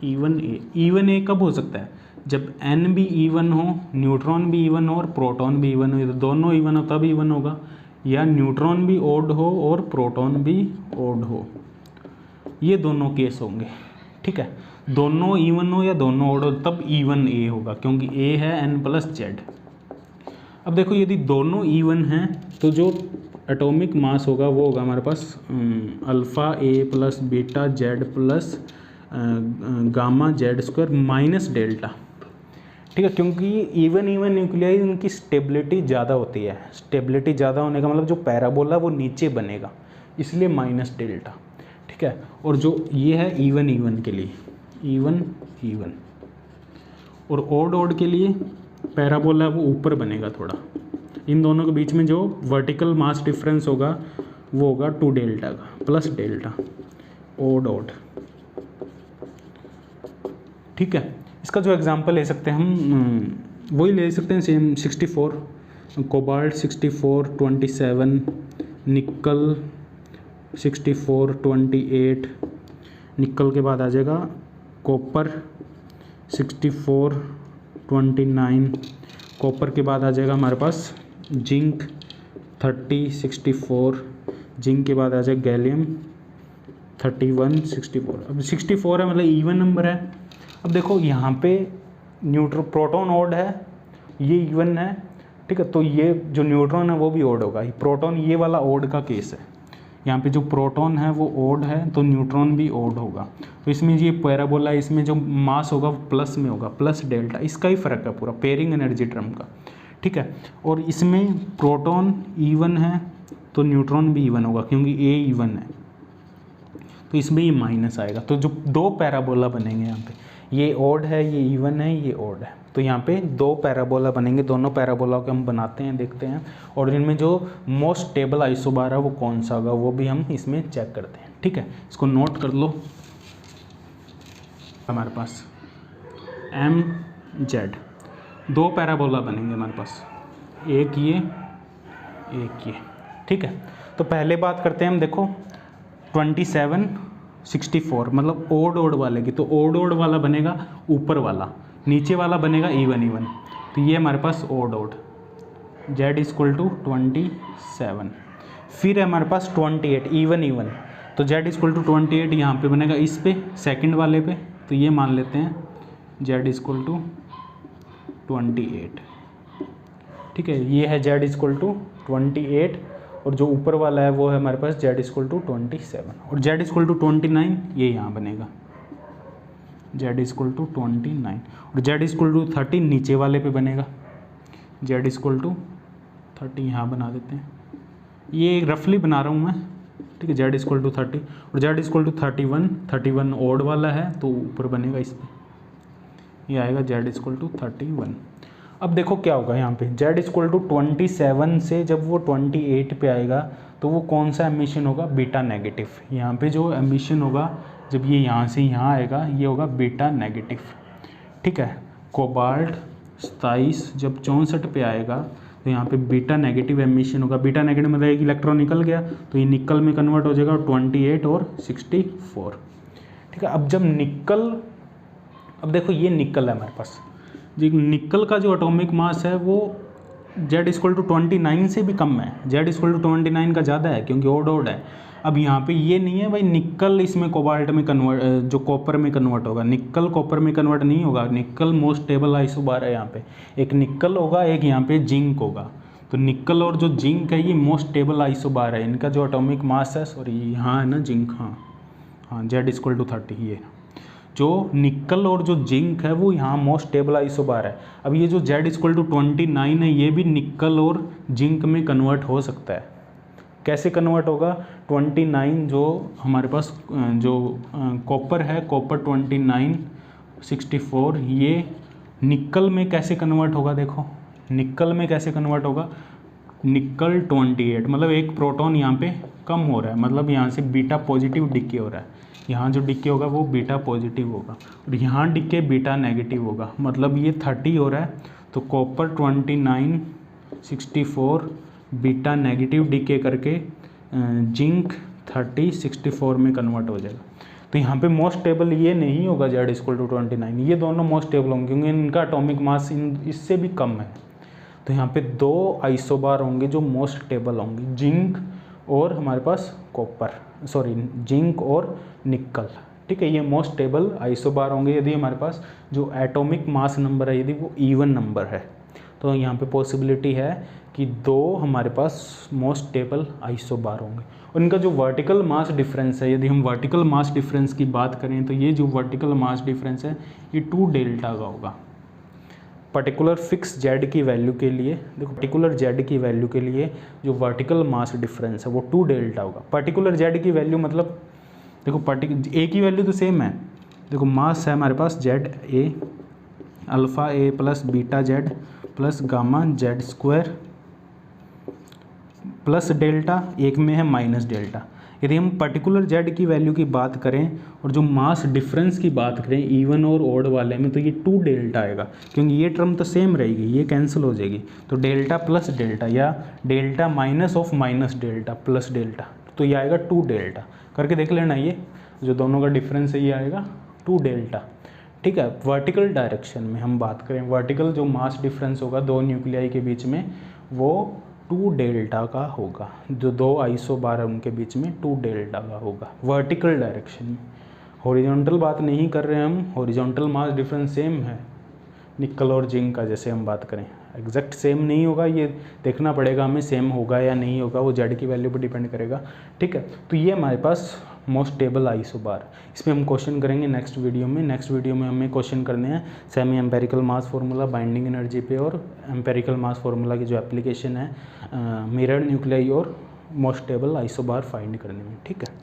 इवन A कब हो सकता है, जब N भी इवन हो, न्यूट्रॉन भी इवन हो और प्रोटॉन भी इवन हो। तो दोनों इवन हो तब इवन होगा, या न्यूट्रॉन भी ओड हो और प्रोटॉन भी ओड हो, ये दोनों केस होंगे। ठीक है, दोनों इवन हो या दोनों ओड हो तब इवन A होगा, क्योंकि A है N प्लस Z। अब देखो यदि दोनों इवन हैं तो जो एटॉमिक मास होगा वो होगा हमारे पास alpha A plus beta Z plus gamma Z square minus delta. ठीक है, क्योंकि इवन न्यूक्लियाई उनकी स्टेबिलिटी ज़्यादा होती है। स्टेबिलिटी ज़्यादा होने का मतलब जो पैराबोला वो नीचे बनेगा, इसलिए माइनस डेल्टा। ठीक है, और जो ये है इवन के लिए इवन और ओड के लिए पैराबोला वो ऊपर बनेगा थोड़ा। इन दोनों के बीच में जो वर्टिकल मास डिफरेंस होगा वो होगा 2 डेल्टा का प्लस डेल्टा ओड। ठीक है, इसका जो एग्जांपल ले सकते हैं हम वही ले सकते हैं सेम 64, कोबाल्ट 64, 27, निकल 64, 28, निकल के बाद आ जाएगा कॉपर 64, 29, कॉपर के बाद आ जाएगा हमारे पास जिंक 30, 64, जिंक के बाद आ जाएगा गैलियम 31, 64। अब 64 है मतलब इवन नंबर है। अब देखो यहाँ पे प्रोटॉन ओड है, ये इवन है। ठीक है, तो ये जो न्यूट्रॉन है वो भी ओड होगा। प्रोटॉन ये वाला ओड का केस है, यहाँ पे जो प्रोटॉन है वो ओड है तो न्यूट्रॉन भी ओड होगा। तो इसमें ये पैराबोला, इसमें जो मास होगा वो प्लस में होगा, प्लस डेल्टा, इसका ही फ़र्क है पूरा पेयरिंग एनर्जी टर्म का। ठीक है, और इसमें प्रोटॉन इवन है तो न्यूट्रॉन भी इवन होगा क्योंकि A इवन है, तो इसमें ये माइनस आएगा। तो जो 2 पैराबोला बनेंगे यहाँ पे, ये ओड है, ये इवन है, ये ओड है, तो यहाँ पे 2 पैराबोला बनेंगे। दोनों पैराबोला को हम बनाते हैं, देखते हैं, और इनमें जो मोस्ट स्टेबल आइसोबार है वो कौन सा होगा वो भी हम इसमें चेक करते हैं। ठीक है, इसको नोट कर लो। हमारे पास MZ 2 पैराबोला बनेंगे हमारे पास, एक ये। ठीक है, तो पहले बात करते हैं हम, देखो 27 64 मतलब ओड वाले की, तो ओड वाला बनेगा ऊपर वाला, नीचे वाला बनेगा इवन। तो ये हमारे पास ओड z इक्वल टू 27। फिर है हमारे पास 28 इवन, तो z इक्वल टू 28 यहाँ पे बनेगा इस पे सेकंड वाले पे, तो ये मान लेते हैं z इक्वल टू 28। ठीक है, ये है z इक्वल टू 28 और जो ऊपर वाला है वो है हमारे पास z इक्वल टू 27 और z इक्वल टू 29 ये यहाँ बनेगा z इक्वल टू 29 और z इक्वल टू 30 नीचे वाले पे बनेगा z इक्वल टू 30 यहाँ बना देते हैं, ये रफली बना रहा हूँ मैं। ठीक है, z इक्वल टू 30 और z इक्वल टू 31 ओड वाला है तो ऊपर बनेगा इस पर, ये आएगा z इक्वल टू 31। अब देखो क्या होगा यहाँ पे, z इक्वल टू 27 से जब वो 28 पे आएगा तो वो कौन सा एमिशन होगा, बीटा नेगेटिव। यहाँ पे जो एमिशन होगा जब ये यहाँ से यहाँ आएगा ये होगा बीटा नेगेटिव। ठीक है, कोबाल्ट 27 जब 64 पे आएगा तो यहाँ पे बीटा नेगेटिव एमिशन होगा। बीटा नेगेटिव मतलब एक इलेक्ट्रॉन निकल गया तो ये निकल में कन्वर्ट हो जाएगा 28 और 64। ठीक है, अब जब निकल, अब देखो ये निकल है हमारे पास, जी निकल का जो एटॉमिक मास है वो z इक्वल टू 29 से भी कम है, z इक्वल टू 29 का ज़्यादा है क्योंकि ओड है। अब यहाँ पे ये नहीं है भाई निकल इसमें कोबाल्ट में कन्वर्ट, जो कॉपर में कन्वर्ट होगा, निकल कॉपर में कन्वर्ट नहीं होगा। निकल मोस्ट स्टेबल आइसोबार है, यहाँ पे एक निकल होगा एक यहाँ पे जिंक होगा, तो निकल और जो जिंक है ये मोस्ट स्टेबल आइसोबार है। इनका जो एटॉमिक मास है, सॉरी यहाँ है ना जिंक, हाँ z इक्वल टू 30, ये जो निकल और जो जिंक है वो यहाँ मोस्ट स्टेबल आइसोबार है। अब ये जो z इक्वल टू 29 है ये भी निकल और जिंक में कन्वर्ट हो सकता है। कैसे कन्वर्ट होगा, 29 जो हमारे पास जो कॉपर है, कॉपर 29 64 ये निकल में कैसे कन्वर्ट होगा, देखो निकल में कैसे कन्वर्ट होगा, निकल 28 मतलब एक प्रोटॉन यहाँ पे कम हो रहा है, मतलब यहाँ से बीटा पॉजिटिव डिके हो रहा है, यहाँ जो डिके होगा वो बीटा पॉजिटिव होगा और यहाँ डिके बीटा नेगेटिव होगा, मतलब ये 30 हो रहा है तो कॉपर 29 64 बीटा नेगेटिव डिके करके जिंक 30 64 में कन्वर्ट हो जाएगा। तो यहाँ पे मोस्ट स्टेबल ये नहीं होगा z इक्वल टू 29, ये दोनों मोस्ट स्टेबल होंगे क्योंकि इनका एटॉमिक मास इससे भी कम है। तो यहाँ पे दो आइसोबार होंगे जो मोस्ट स्टेबल होंगे, जिंक और हमारे पास कॉपर, सॉरी जिंक और निकल। ठीक है, ये मोस्ट स्टेबल आइसोबार होंगे यदि हमारे पास जो एटॉमिक मास नंबर है यदि वो इवन नंबर है। तो यहाँ पे पॉसिबिलिटी है कि दो हमारे पास मोस्ट स्टेबल आइसोबार होंगे और इनका जो वर्टिकल मास डिफरेंस है, यदि हम वर्टिकल मास डिफरेंस की बात करें तो ये जो वर्टिकल मास डिफरेंस है ये 2 डेल्टा का होगा। पर्टिकुलर फिक्स z की वैल्यू के लिए, देखो पर्टिकुलर z की वैल्यू के लिए जो वर्टिकल मास डिफरेंस है वो 2 डेल्टा होगा। पर्टिकुलर z की वैल्यू मतलब देखो a की वैल्यू तो सेम है, देखो मास है हमारे पास z a alpha a plus beta z plus gamma z square plus delta, एक में है माइनस डेल्टा। यदि हम पर्टिकुलर z की वैल्यू की बात करें और जो मास डिफरेंस की बात करें इवन और ओड वाले में तो ये 2 डेल्टा आएगा क्योंकि ये टर्म तो सेम रहेगी, ये कैंसिल हो जाएगी, तो डेल्टा प्लस डेल्टा या delta minus of minus delta plus delta, तो ये आएगा 2 डेल्टा। करके देख लेना, ये जो दोनों का डिफरेंस है ये आएगा 2 डेल्टा। ठीक है, वर्टिकल डायरेक्शन में हम बात करें, वर्टिकल जो मास डिफरेंस होगा दो न्यूक्लियाई के बीच में वो 2 डेल्टा का होगा, जो दो आइसोबार है उनके बीच में 2 डेल्टा का होगा वर्टिकल डायरेक्शन में। हॉरिजॉन्टल बात नहीं कर रहे हैं हम, हॉरिजॉन्टल मास डिफरेंस सेम है निकल और जिंक का, जैसे हम बात करें एग्जैक्ट सेम नहीं होगा, ये देखना पड़ेगा हमें सेम होगा या नहीं होगा, वो z की वैल्यू पर डिपेंड करेगा। ठीक है, तो ये हमारे पास मोस्ट स्टेबल आइसोबार, इस पर हम क्वेश्चन करेंगे नेक्स्ट वीडियो में। नेक्स्ट वीडियो में हमें क्वेश्चन करने हैं semi empirical mass formula, binding energy पे और एम्पेरिकल मास फार्मूला की जो एप्लीकेशन है मिरर न्यूक्लियाई और मोस्ट स्टेबल आइसोबार फाइंड करने में। ठीक है।